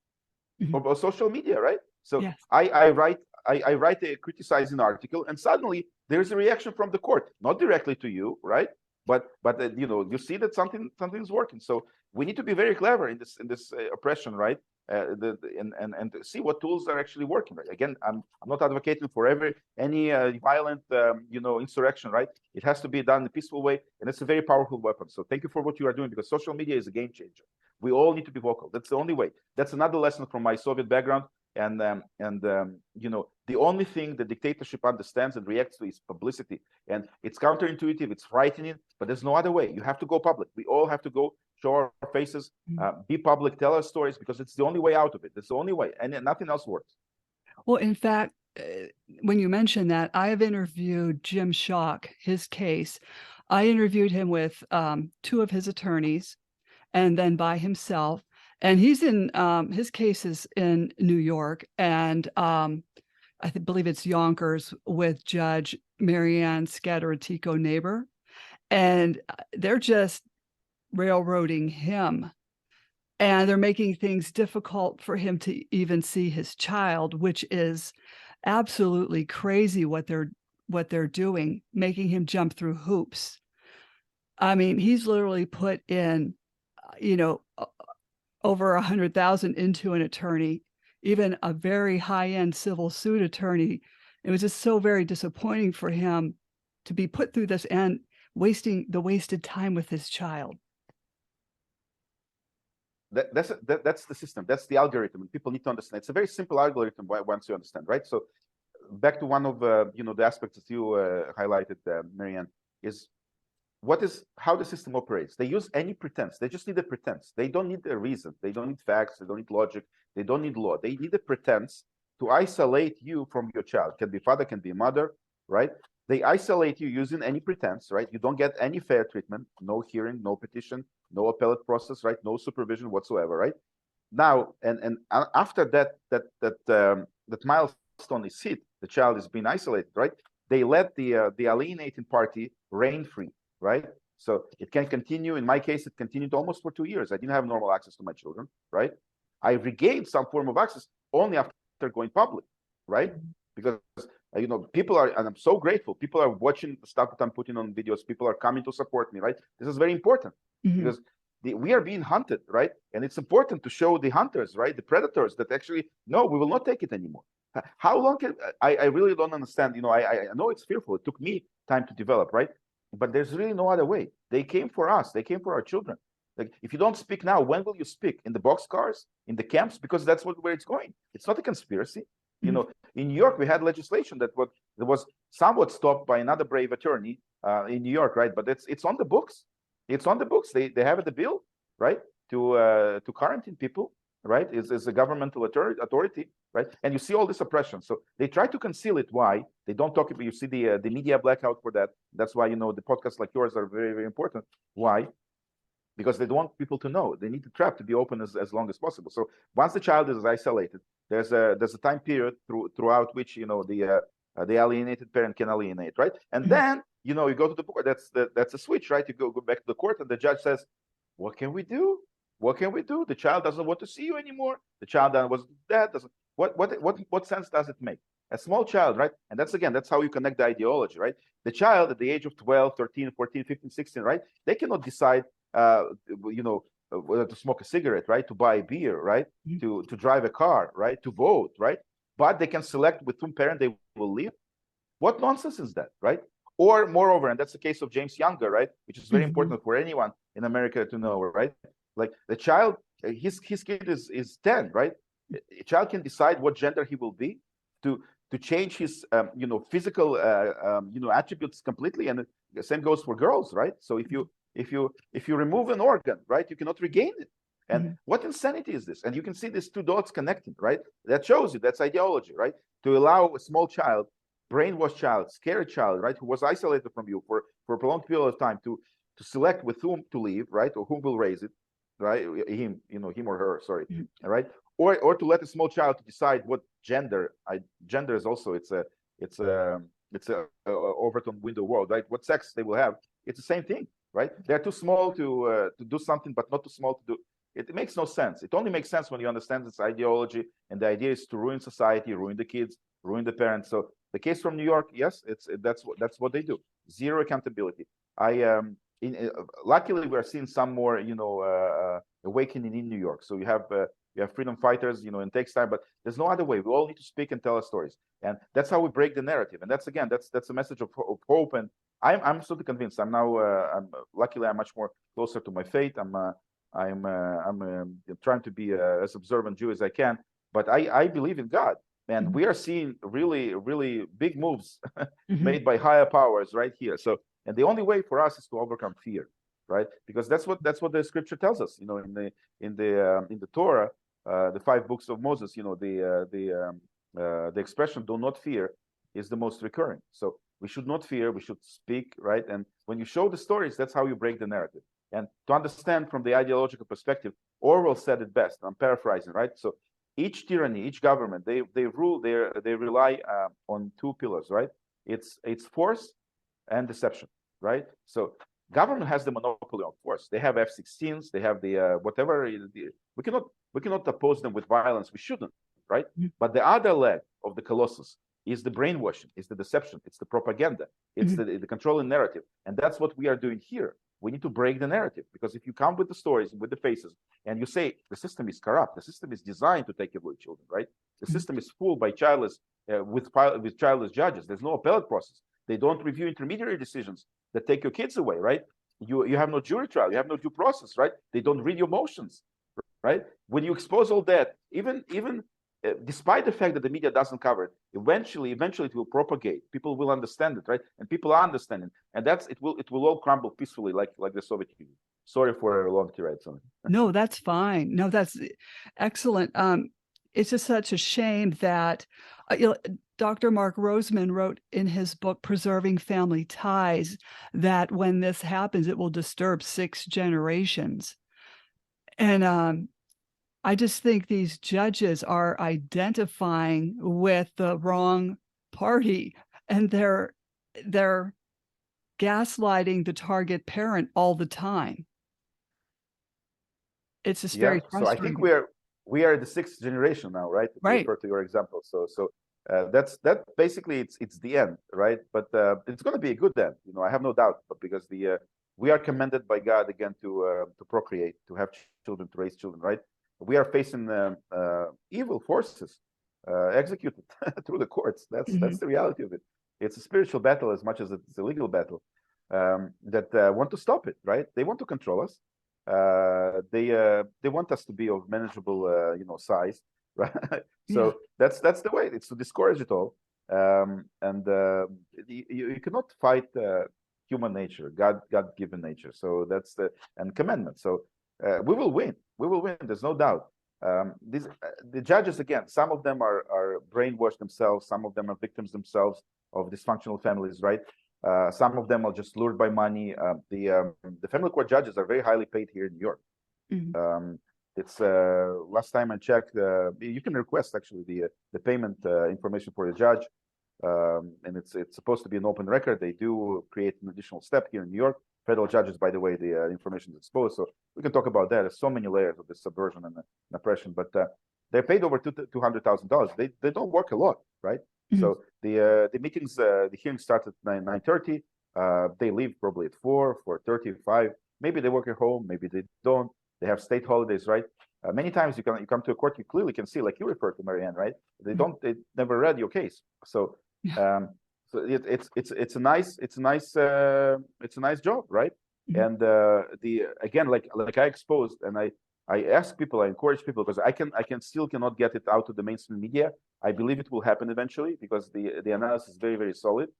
or social media, right? So Yes. I write a criticizing article, and suddenly there's a reaction from the court, not directly to you, right? But you see that something is working. So we need to be very clever in this oppression, right? And see what tools are actually working. Right? Again, I'm not advocating for any violent insurrection, right? It has to be done in a peaceful way, and it's a very powerful weapon. So thank you for what you are doing, because social media is a game changer. We all need to be vocal. That's the only way. That's another lesson from my Soviet background. And the only thing the dictatorship understands and reacts to is publicity. And it's counterintuitive, it's frightening, but there's no other way. You have to go public. We all have to go, show our faces, be public, tell our stories, because it's the only way out of it. It's the only way, and nothing else works. Well, in fact, when you mention that, I have interviewed Jim Schock, his case. I interviewed him with 2 of his attorneys, and then by himself. And he's in his case is in New York, and believe it's Yonkers, with Judge Maryann Petri, and they're just railroading him, and they're making things difficult for him to even see his child, which is absolutely crazy what they're doing, making him jump through hoops. I mean, he's literally put in, over 100,000 into an attorney, even a very high-end civil suit attorney. It was just so very disappointing for him to be put through this and wasted time with his child. That's the system. That's the algorithm, and people need to understand. It's a very simple algorithm once you understand, right? So back to one of the aspects that you highlighted, Maryann, is how the system operates. They use any pretense. They just need a pretense. They don't need a reason. They don't need facts. They don't need logic. They don't need law. They need a pretense to isolate you from your child. Can be father, can be mother, right? They isolate you using any pretense, right? You don't get any fair treatment, no hearing, no petition, no appellate process, right? No supervision whatsoever, right? Now, and after that milestone is hit, the child is being isolated, right? They let the alienating party reign free, right? So it can continue. In my case, it continued almost for 2 years. I didn't have normal access to my children, right? I regained some form of access only after going public, right? Because people are, and I'm so grateful, people are watching the stuff that I'm putting on videos. People are coming to support me, right? This is very important because we are being hunted, right? And it's important to show the hunters, right? The predators that actually, no, we will not take it anymore. How long can I really don't understand. I know it's fearful. It took me time to develop, right? But there's really no other way. They came for us. They came for our children. Like, if you don't speak now, when will you speak? In the boxcars, in the camps? Because that's where it's going. It's not a conspiracy. In New York, we had legislation that was somewhat stopped by another brave attorney in New York, right? But it's on the books. It's on the books. They have the bill, right, to quarantine people, right? Is a governmental authority, right? And you see all this oppression. So they try to conceal it. Why? They don't talk about. You see the media blackout for that. That's why the podcasts like yours are very, very important. Why? Because they don't want people to know. They need the trap to be open as long as possible. So once the child is isolated, there's a time period throughout which the alienated parent can alienate, right? And then you go to the court. That's a switch, right? You go back to the court, and the judge says, "What can we do? What can we do? The child doesn't want to see you anymore. The child was dead. What sense does it make? A small child, right? And that's how you connect the ideology, right? The child at the age of 12, 13, 14, 15, 16, right? They cannot decide whether to smoke a cigarette, right? To buy a beer, right? To drive a car, right? To vote, right? But they can select with whom parent they will live. What nonsense is that, right? Or moreover, and that's the case of James Younger, right? Which is very important for anyone in America to know, right? Like the child, his kid is 10, right? A child can decide what gender he will be, to change his physical attributes completely, and the same goes for girls, right? So if you remove an organ, right, you cannot regain it. And what insanity is this? And you can see these two dots connecting, right? That shows you that's ideology, right? To allow a small child brainwashed child, scared child, right, who was isolated from you for a prolonged period of time to select with whom to live, right, or whom will raise it, right, him, him or her, sorry, right, or to let a small child to decide what gender. Gender is also it's a Overton window world, right? What sex they will have. It's the same thing, right? They're too small to do something, but not too small to do. It makes no sense. It only makes sense when you understand this ideology, and the idea is to ruin society, ruin the kids, ruin the parents. So the case from New York, yes, that's what they do. Zero accountability. Luckily we're seeing some more, awakening in New York. So you have freedom fighters, it takes time, but there's no other way. We all need to speak and tell our stories, and that's how we break the narrative. And that's a message of hope. And I'm absolutely convinced. I'm now, luckily I'm much more closer to my faith. I'm trying to be as observant Jew as I can, but I believe in God, and we are seeing really, really big moves made by higher powers right here. So, and the only way for us is to overcome fear, right? Because that's what the scripture tells us. In the Torah, the 5 books of Moses, the expression "do not fear" is the most recurring. So we should not fear. We should speak, right? And when you show the stories, that's how you break the narrative. And to understand from the ideological perspective, Orwell said it best. I'm paraphrasing, right? So each tyranny, each government, they rely on 2 pillars, right? It's force and deception, right? So government has the monopoly on force. They have F-16s. They have the whatever. We cannot oppose them with violence. We shouldn't, right? But the other leg of the colossus is the brainwashing, is the deception, it's the propaganda, it's the controlling narrative, and that's what we are doing here. We need to break the narrative, because if you come with the stories, with the faces, and you say the system is corrupt, the system is designed to take away children, right? The system is full by childless, with childless judges. There's no appellate process. They don't review intermediary decisions that take your kids away, right? You have no jury trial, you have no due process, right? They don't read your motions, right? When you expose all that, even despite the fact that the media doesn't cover it, eventually it will propagate. People will understand it, right? And people are understanding, and it will all crumble peacefully, like the Soviet Union. Sorry for a long tirade. No, that's fine. No, that's excellent. It's just such a shame that Dr. Mark Roseman wrote in his book Preserving Family Ties that when this happens, it will disturb 6 generations. And I just think these judges are identifying with the wrong party, and they're gaslighting the target parent all the time. It's just very frustrating. So I think we are the 6th generation now, right? Right. To refer to your example. So that basically it's the end, right? But it's going to be a good end. I have no doubt, but because we are commanded by God again to procreate, to have children, to raise children, right? We are facing evil forces executed through the courts. That's the reality of it. It's a spiritual battle as much as it's a legal battle that want to stop it, right? They want to control us. They want us to be of manageable, size, right? So that's the way. It's to discourage it all, and you cannot fight human nature, God-given nature. So that's the commandment. So we will win. We will win. There's no doubt. The judges, again, some of them are brainwashed themselves. Some of them are victims themselves of dysfunctional families, right? Some of them are just lured by money. The family court judges are very highly paid here in New York. It's last time I checked, you can request actually the payment information for the judge, and it's supposed to be an open record. They do create an additional step here in New York. Federal judges, by the way, the information is exposed, so we can talk about that. There's so many layers of this subversion and oppression, but they're paid over $200,000. They don't work a lot, right? So the meetings, the hearings start at 9:30. They leave probably at 4:30, 5. Maybe they work at home, maybe they don't. They have state holidays, right? Many times you come to a court, you clearly can see, like you referred to, Maryann, right? They never read your case. So it's a nice job, right? And again, like I exposed, and I ask people, I encourage people, because I cannot get it out to the mainstream media. I believe it will happen eventually, because the analysis is very, very solid,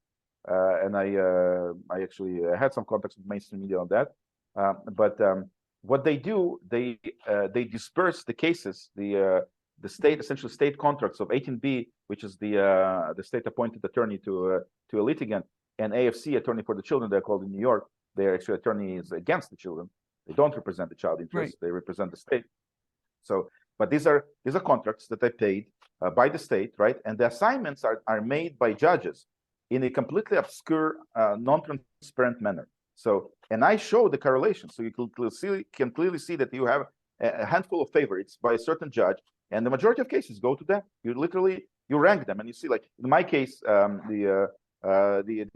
and I actually had some contacts with mainstream media on that. But what they do, they disperse the cases, the state, essentially state contracts of 18B which is the state-appointed attorney to a litigant, and AFC, attorney for the children, they're called in New York. They're actually attorneys against the children. They don't represent the child interests. Right. They represent the state. So, but these are contracts that I paid by the state, right? And the assignments are made by judges in a completely obscure, non-transparent manner. So, and I show the correlation. So you can clearly see that you have a handful of favorites by a certain judge, and the majority of cases go to them. You rank them, and you see, like in my case, the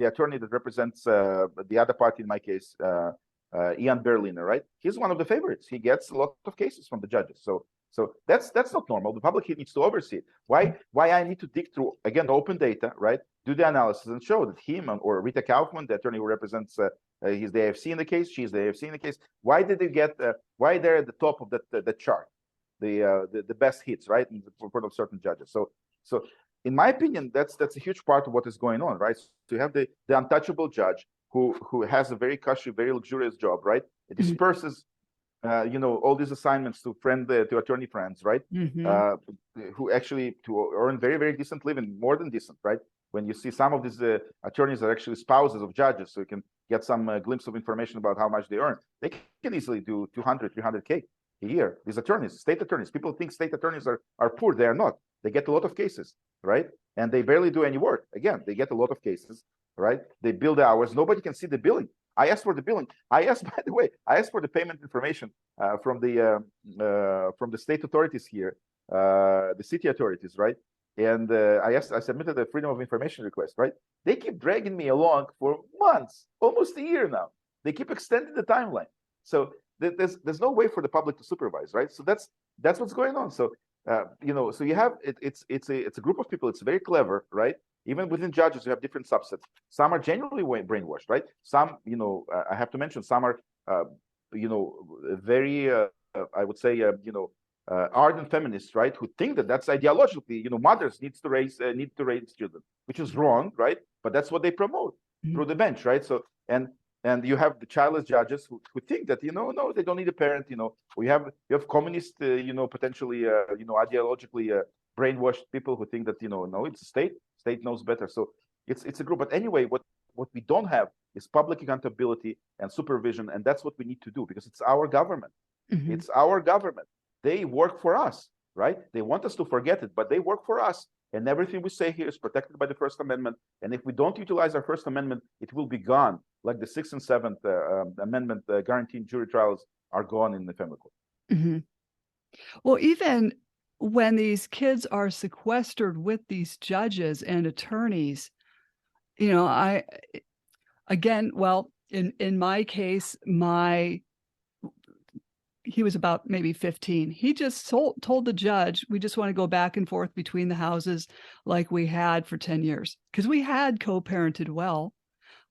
attorney that represents the other party in my case, Ian Berliner, right? He's one of the favorites. He gets a lot of cases from the judges. So that's not normal. The public needs to oversee it. Why I need to dig through, again, open data, right? Do the analysis and show that him or Rita Kaufman, the attorney who represents, he's the AFC in the case, she's the AFC in the case. Why did they get? Why they're at the top of the chart, the best hits, right, in the report of certain judges. So in my opinion, that's a huge part of what is going on, right? So you have the untouchable judge who has a very cushy, very luxurious job, right? It disperses, all these assignments to attorney friends, right? Who actually to earn very, very decent living, more than decent, right? When you see some of these attorneys are actually spouses of judges, so you can get some glimpse of information about how much they earn. They can easily do 200, 300K a year. These attorneys, state attorneys, people think state attorneys are poor. They are not. They get a lot of cases, right? And they barely do any work. Again, they get a lot of cases, right? They bill the hours. Nobody can see the billing. I asked for the billing. By the way, I asked for the payment information from the state authorities here, the city authorities, right? And I submitted a freedom of information request, right? They keep dragging me along for months, almost a year now. They keep extending the timeline. So there's no way for the public to supervise, right? So that's what's going on. So so you have it's a group of people. It's very clever, right? Even within judges, you have different subsets. Some are genuinely brainwashed, right? Some, I have to mention, some are, very, I would say, ardent feminists, right? Who think that's ideologically, mothers need to raise children, which is wrong, right? But that's what they promote through the bench, right? So and you have the childless judges who think that no, they don't need a parent. You have communist, potentially, ideologically brainwashed people who think that no, it's the state knows better. So it's a group. But anyway, what we don't have is public accountability and supervision, and that's what we need to do, because it's our government. It's our government. They work for us, right? They want us to forget it, but they work for us. And everything we say here is protected by the First Amendment. And if we don't utilize our First Amendment, it will be gone, like the Sixth and Seventh Amendment guaranteeing jury trials are gone in the family court. Well, even when these kids are sequestered with these judges and attorneys, in my case, he was about maybe 15. He just told the judge, we just want to go back and forth between the houses like we had for 10 years, because we had co-parented well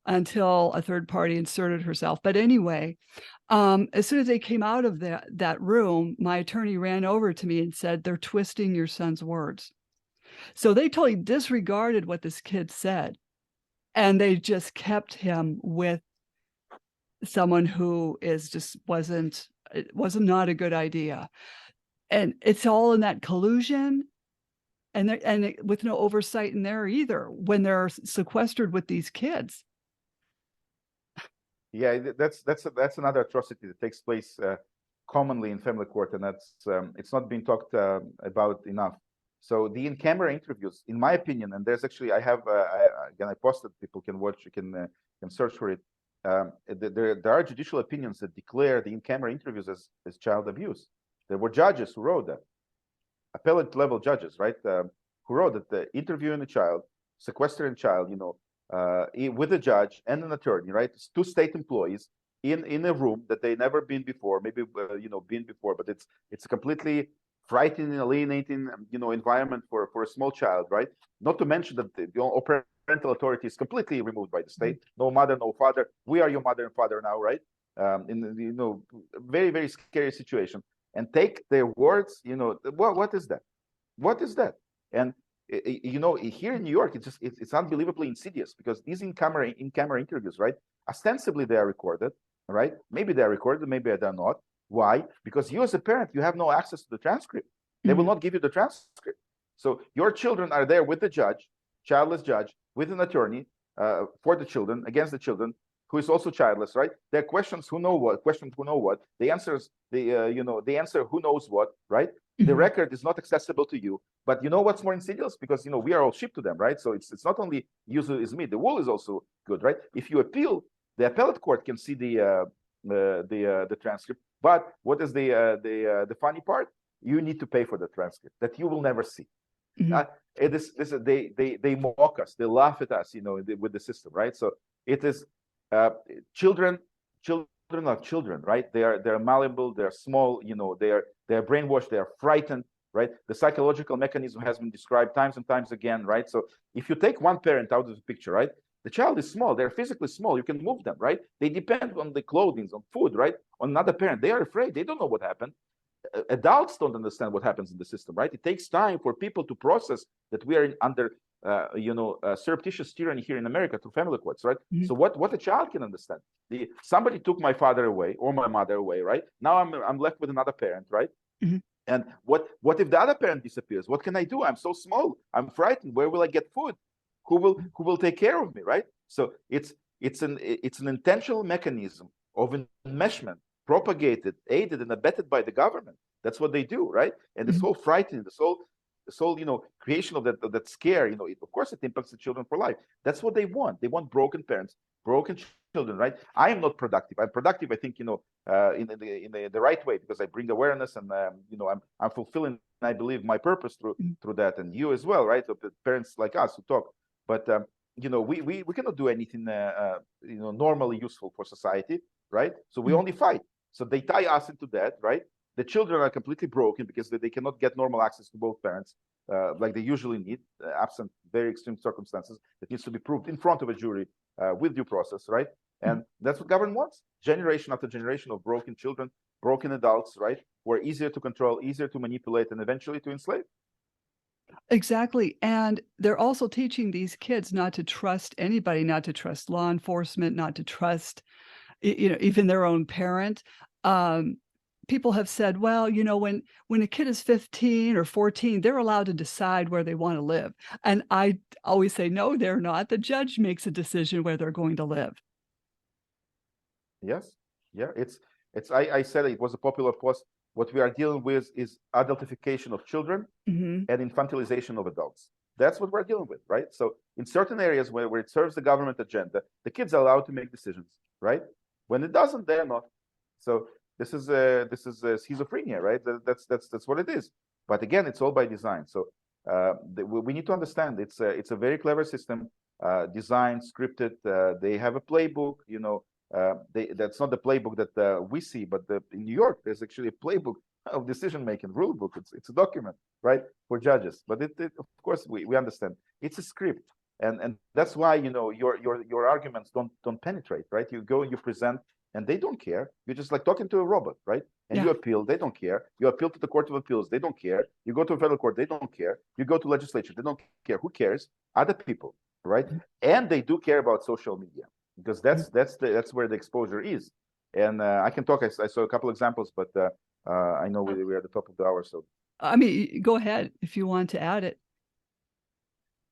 until a third party inserted herself. But anyway, as soon as they came out of that room, my attorney ran over to me and said, they're twisting your son's words. So they totally disregarded what this kid said, and they just kept him with someone who wasn't not a good idea. And it's all in that collusion, and with no oversight in there either when they're sequestered with these kids. Yeah, that's another atrocity that takes place commonly in family court, and that's it's not being talked about enough. So the in-camera interviews, in my opinion, and there's actually I posted, people can watch, you can search for it. There are judicial opinions that declare the in-camera interviews as child abuse. There were judges who wrote that, appellate level judges, right, who wrote that the interviewing a child, sequestering a child, with a judge and an attorney, right, two state employees in a room that they never been before, maybe been before, but it's a completely frightening, alienating, environment for a small child, right? Not to mention that the parental authority is completely removed by the state. No mother, no father. We are your mother and father now, right? In very, very scary situation. And take their words. What is that? What is that? And here in New York, it's unbelievably insidious, because these in-camera interviews, right? Ostensibly they are recorded, right? Maybe they are recorded, maybe they're not. Why? Because you as a parent, you have no access to the transcript. They will not give you the transcript. So your children are there with the judge, childless judge, with an attorney for the children, against the children, who is also childless, right? There are questions who know what, questions who know what. The answers, the answer who knows what, right? The record is not accessible to you. But you know what's more insidious? Because we are all sheep to them, right? So it's not only you is me. The wool is also good, right? If you appeal, the appellate court can see the transcript. But what is the funny part? You need to pay for the transcript that you will never see. They mock us, they laugh at us, with the system, right? So it is children are children, right? They're malleable, they're small, they're brainwashed, they're frightened, right? The psychological mechanism has been described times and times again, right? So if you take one parent out of the picture, right? The child is small, they're physically small, you can move them, right? They depend on the clothing, on food, right? On another parent, they are afraid, they don't know what happened. Adults don't understand what happens in the system, right? It takes time for people to process that we are under surreptitious tyranny here in America through family courts, right? So what a child can understand. Somebody took my father away or my mother away, right? Now I'm left with another parent, right? And what if the other parent disappears? What can I do? I'm so small. I'm frightened. Where will I get food? Who will take care of me, right? So it's an intentional mechanism of enmeshment, propagated, aided, and abetted by the government. That's what they do, right? And this whole frightening, this whole creation of that scare, of course it impacts the children for life. That's what they want. They want broken parents, broken children, right? I am not productive. I'm productive, I think, in the right way, because I bring awareness and I'm fulfilling, I believe, my purpose through that, and you as well, right? So parents like us who talk, but we cannot do anything normally useful for society, right? So we only fight. So they tie us into that, right? The children are completely broken because they cannot get normal access to both parents like they usually need, absent very extreme circumstances that needs to be proved in front of a jury with due process, right? And that's what government wants. Generation after generation of broken children, broken adults, right? Who are easier to control, easier to manipulate, and eventually to enslave. Exactly. And they're also teaching these kids not to trust anybody, not to trust law enforcement, not to trust, even their own parent. People have said, well, when a kid is 15 or 14, they're allowed to decide where they want to live. And I always say, no, they're not. The judge makes a decision where they're going to live. Yes. Yeah. I said it was a popular post. What we are dealing with is adultification of children and infantilization of adults. That's what we're dealing with, right? So in certain areas where it serves the government agenda, the kids are allowed to make decisions, right? When it doesn't, they're not. So this is schizophrenia, right? That's what it is. But again, it's all by design. So we need to understand it's a very clever system, designed, scripted. They have a playbook. That's not the playbook that we see, but in New York, there's actually a playbook of decision making, rule book. It's a document, right, for judges. But of course, we understand it's a script, and that's why your arguments don't penetrate, right? You go and you present, and they don't care. You're just like talking to a robot, right? And you appeal, they don't care. You appeal to the Court of Appeals, they don't care. You go to a federal court, they don't care. You go to legislature, they don't care. Who cares? Other people, right? And they do care about social media, because that's where the exposure is. And I can talk. I saw a couple examples, but I know we're at the top of the hour. So I mean, go ahead if you want to add it.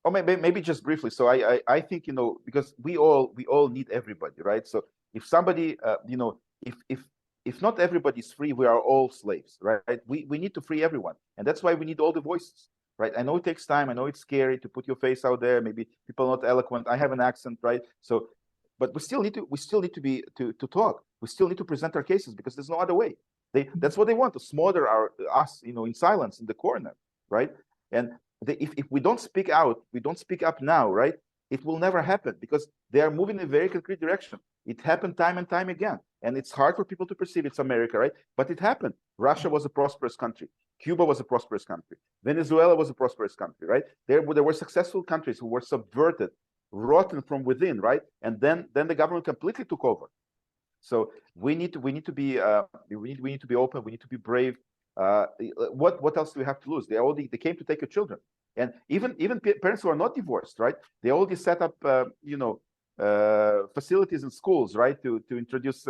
Oh, maybe just briefly. So I think because we all need everybody, right? So if somebody if not everybody's free, we are all slaves, right? We need to free everyone, and that's why we need all the voices, right? I know it takes time. I know it's scary to put your face out there. Maybe people are not eloquent. I have an accent, right? So, but we still need to be to talk. We still need to present our cases, because there's no other way. That's what they want, to smother us, in silence in the corner, right? And if we don't speak out, we don't speak up now, right? It will never happen, because they are moving in a very concrete direction. It happened time and time again. And it's hard for people to perceive it's America, right? But it happened. Russia was a prosperous country. Cuba was a prosperous country. Venezuela was a prosperous country, right? There were successful countries who were subverted, rotten from within, right? And then the government completely took over. So we need to be open. We need to be brave. What else do we have to lose? They came to take your children, and even parents who are not divorced, right? They already set up facilities in schools, right, to introduce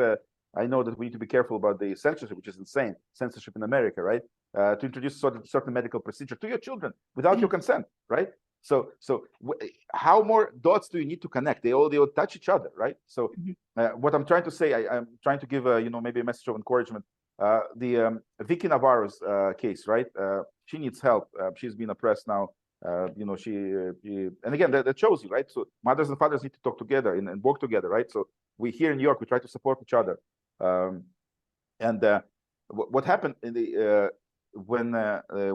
I know that we need to be careful about the censorship, which is insane, censorship in America, right? To introduce certain medical procedure to your children without your consent, right? So how more dots do you need to connect? They all touch each other, right? So what I'm trying to say, I'm trying to give maybe a message of encouragement. The Vicky Navarro's case, right? She needs help. She's been oppressed now. She and again that shows you, right? So mothers and fathers need to talk together and work together, right? So we here in New York, we try to support each other. And what happened in the when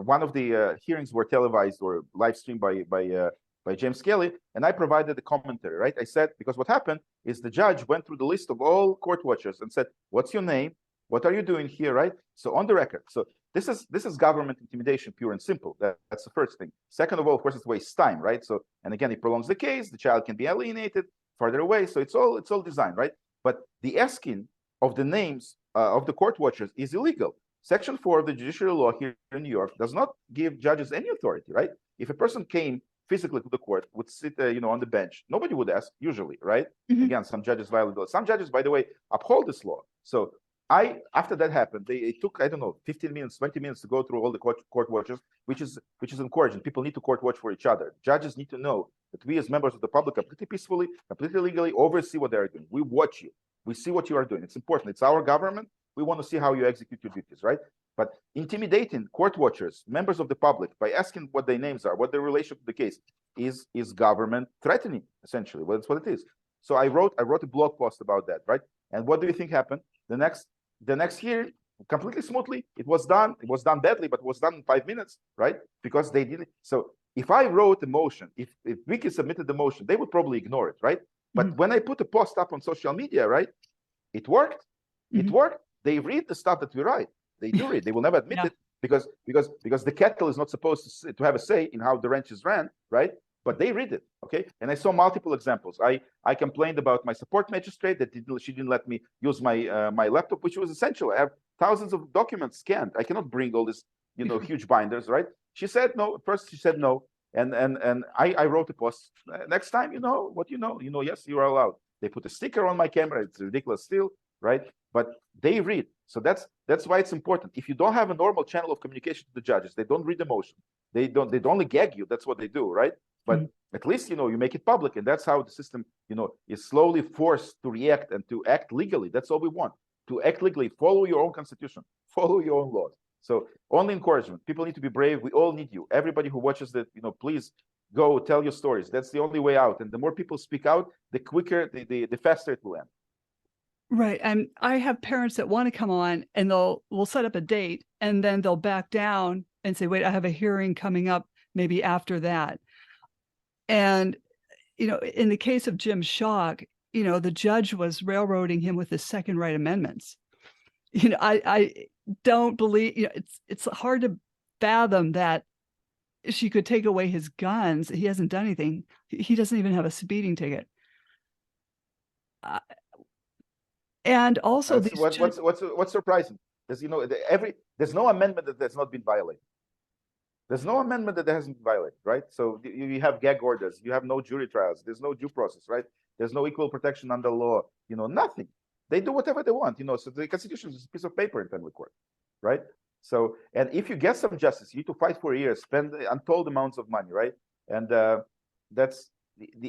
one of the hearings were televised or live streamed by James Kelly, and I provided the commentary, right? I said, because what happened is the judge went through the list of all court watchers and said, "What's your name? What are you doing here?" Right? So on the record. So this is government intimidation, pure and simple. That's the first thing. Second of all, of course, it wastes time, right? So, and again, it prolongs the case. The child can be alienated farther away. So it's all designed, right? But the asking of the names of the court watchers is illegal. Section 4 of the judicial law here in New York does not give judges any authority, right? If a person came physically to the court, would sit, on the bench, nobody would ask usually, right? Again, some judges violate the law. Some judges, by the way, uphold this law. So after that happened, it took, I don't know, 15 minutes, 20 minutes to go through all the court watchers, which is encouraging. People need to court watch for each other. Judges need to know that we as members of the public completely peacefully, completely legally oversee what they're doing. We watch you. We see what you are doing. It's important. It's our government. We want to see how you execute your duties, right? But intimidating court watchers, members of the public, by asking what their names are, what their relation to the case is government threatening, essentially. Well, that's what it is. So I wrote a blog post about that, right? And what do you think happened? The next hearing, completely smoothly, it was done. It was done badly, but it was done in 5 minutes, right? Because they didn't. So if I wrote a motion, if Vicky submitted the motion, they would probably ignore it, right? But when I put a post up on social media, right, it worked. It worked. They read the stuff that we write. They do read. They will never admit it because the kettle is not supposed to have a say in how the ranch is ran, right? But they read it, okay? And I saw multiple examples. I complained about my support magistrate that she didn't let me use my my laptop, which was essential. I have thousands of documents scanned. I cannot bring all this, huge binders, right? She said no. First, she said no, and I wrote a post. Next time, yes, you are allowed. They put a sticker on my camera. It's ridiculous still, right? But they read. So that's why it's important. If you don't have a normal channel of communication to the judges, they don't read the motion. They only gag you. That's what they do, right? But at least you make it public, and that's how the system is slowly forced to react and to act legally. That's all we want, to act legally. Follow your own constitution, follow your own laws. So only encouragement. People need to be brave. We all need you. Everybody who watches that, please go tell your stories. That's the only way out. And the more people speak out, the quicker, the faster it will end. Right. And I have parents that want to come on, and we'll set up a date, and then they'll back down and say, wait, I have a hearing coming up maybe after that. And, in the case of Jim Schock, the judge was railroading him with his second right amendments. I don't believe, it's hard to fathom that she could take away his guns. He hasn't done anything. He doesn't even have a speeding ticket. And also, what's surprising is there's no amendment that has not been violated. There's no amendment that hasn't been violated, right? So you have gag orders, you have no jury trials, there's no due process, right? There's no equal protection under law, nothing. They do whatever they want, so the Constitution is a piece of paper in family court, right? So, and if you get some justice, you need to fight for years, spend untold amounts of money, right? And that's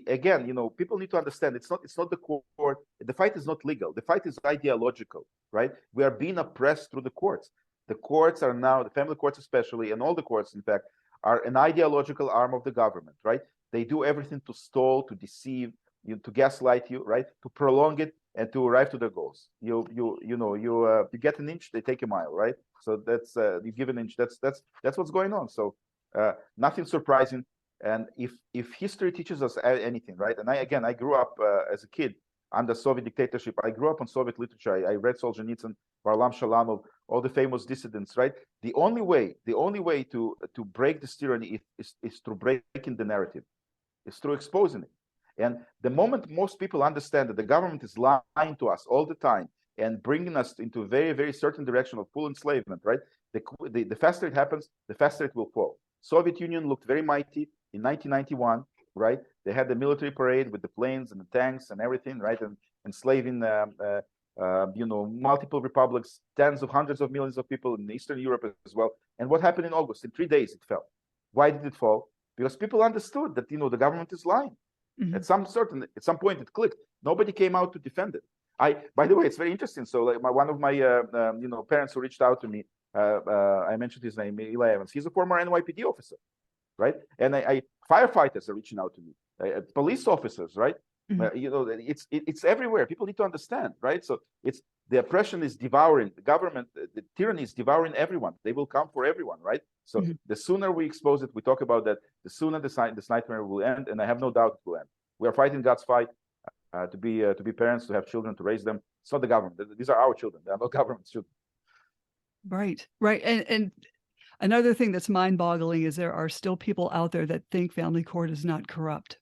again, people need to understand it's not the court. The fight is not legal. The fight is ideological, right? We are being oppressed through the courts. The courts are now, the family courts especially, and all the courts, in fact, are an ideological arm of the government, right? They do everything to stall, to deceive, to gaslight you, right? To prolong it and to arrive to their goals. You get an inch, they take a mile, right? So that's you give an inch. That's what's going on. So nothing surprising. And if history teaches us anything, right? And I grew up as a kid under Soviet dictatorship. I grew up on Soviet literature. I read Solzhenitsyn, Varlam Shalamov, all the famous dissidents, right? The only way to break this tyranny is through breaking the narrative, is through exposing it. And the moment most people understand that the government is lying to us all the time and bringing us into a very, very certain direction of full enslavement, right? The faster it happens, the faster it will fall. Soviet Union looked very mighty in 1991, right? They had the military parade with the planes and the tanks and everything, right? And enslaving multiple republics, tens of hundreds of millions of people in Eastern Europe as well. And what happened in August? In 3 days, it fell. Why did it fall? Because people understood that the government is lying. Mhm. At some point, it clicked. Nobody came out to defend it. By the way, it's very interesting. So, like one of my parents who reached out to me, I mentioned his name, Eli Evans. He's a former NYPD officer, right? And firefighters are reaching out to me, police officers, right? Mhm. It's everywhere. People need to understand, right? So it's the oppression is devouring the government. The tyranny is devouring everyone. They will come for everyone, right? So Mhm. the sooner we expose it, we talk about that, the sooner this nightmare will end. And I have no doubt it will end. We are fighting God's fight to be parents, to have children, to raise them. It's not the government. These are our children. They are not government's children. Right, right. And another thing that's mind-boggling is there are still people out there that think family court is not corrupt.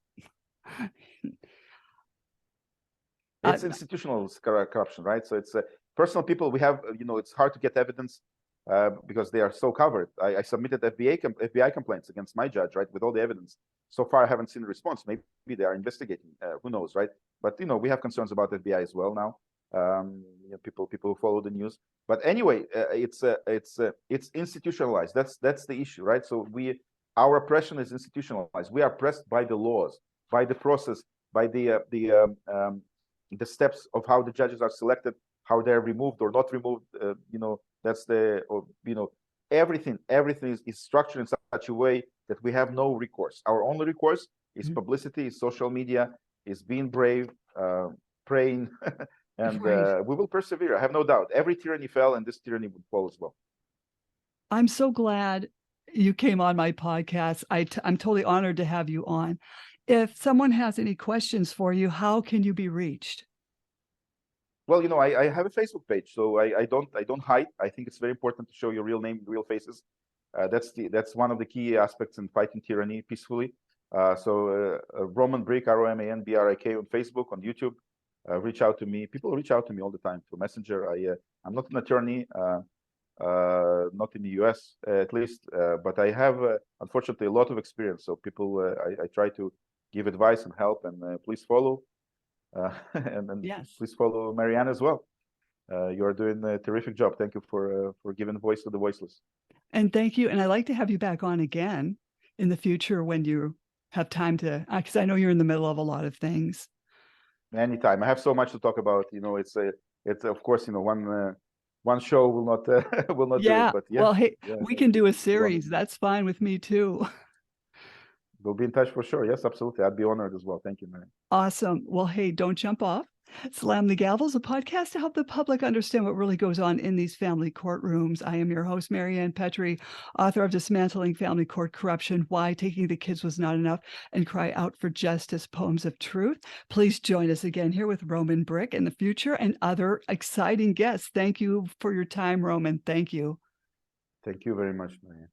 It's institutional corruption, right? So it's personal people. We have, it's hard to get evidence because they are so covered. I submitted FBI complaints against my judge, right, with all the evidence. So far, I haven't seen a response. Maybe they are investigating. Who knows, right? But we have concerns about FBI as well now. People who follow the news. But anyway, it's institutionalized. That's the issue, right? So our oppression is institutionalized. We are oppressed by the laws, by the process, by the steps of how the judges are selected, how they're removed or not removed. That's everything is structured in such a way that we have no recourse. Our only recourse is publicity, is social media, is being brave, praying, and we will persevere. I have no doubt. Every tyranny fell, and this tyranny would fall as well. I'm so glad you came on my podcast. I'm totally honored to have you on. If someone has any questions for you, how can you be reached? Well, I have a Facebook page, so I don't hide. I think it's very important to show your real name, real faces. That's one of the key aspects in fighting tyranny peacefully. So Roman Brik, Roman Brik on Facebook, on YouTube. Reach out to me. People reach out to me all the time through Messenger. I'm not an attorney, not in the US at least, but I have unfortunately a lot of experience. So people, I try to give advice and help, and please follow. And Yes. please follow Maryann as well. You are doing a terrific job. Thank you for giving voice to the voiceless. And thank you. And I'd like to have you back on again in the future when you have time to, because I know you're in the middle of a lot of things. Anytime. I have so much to talk about. It's of course, one show will not do it. But well, hey, yeah, we can do a series. That's fine with me too. We'll be in touch for sure. Yes, absolutely. I'd be honored as well. Thank you, Maryann. Awesome. Well, hey, don't jump off. Slam the Gavel is a podcast to help the public understand what really goes on in these family courtrooms. I am your host, Maryann Petri, author of Dismantling Family Court Corruption, Why Taking the Kids Was Not Enough, and Cry Out for Justice, Poems of Truth. Please join us again here with Roman Brik in the future and other exciting guests. Thank you for your time, Roman. Thank you. Thank you very much, Maryann.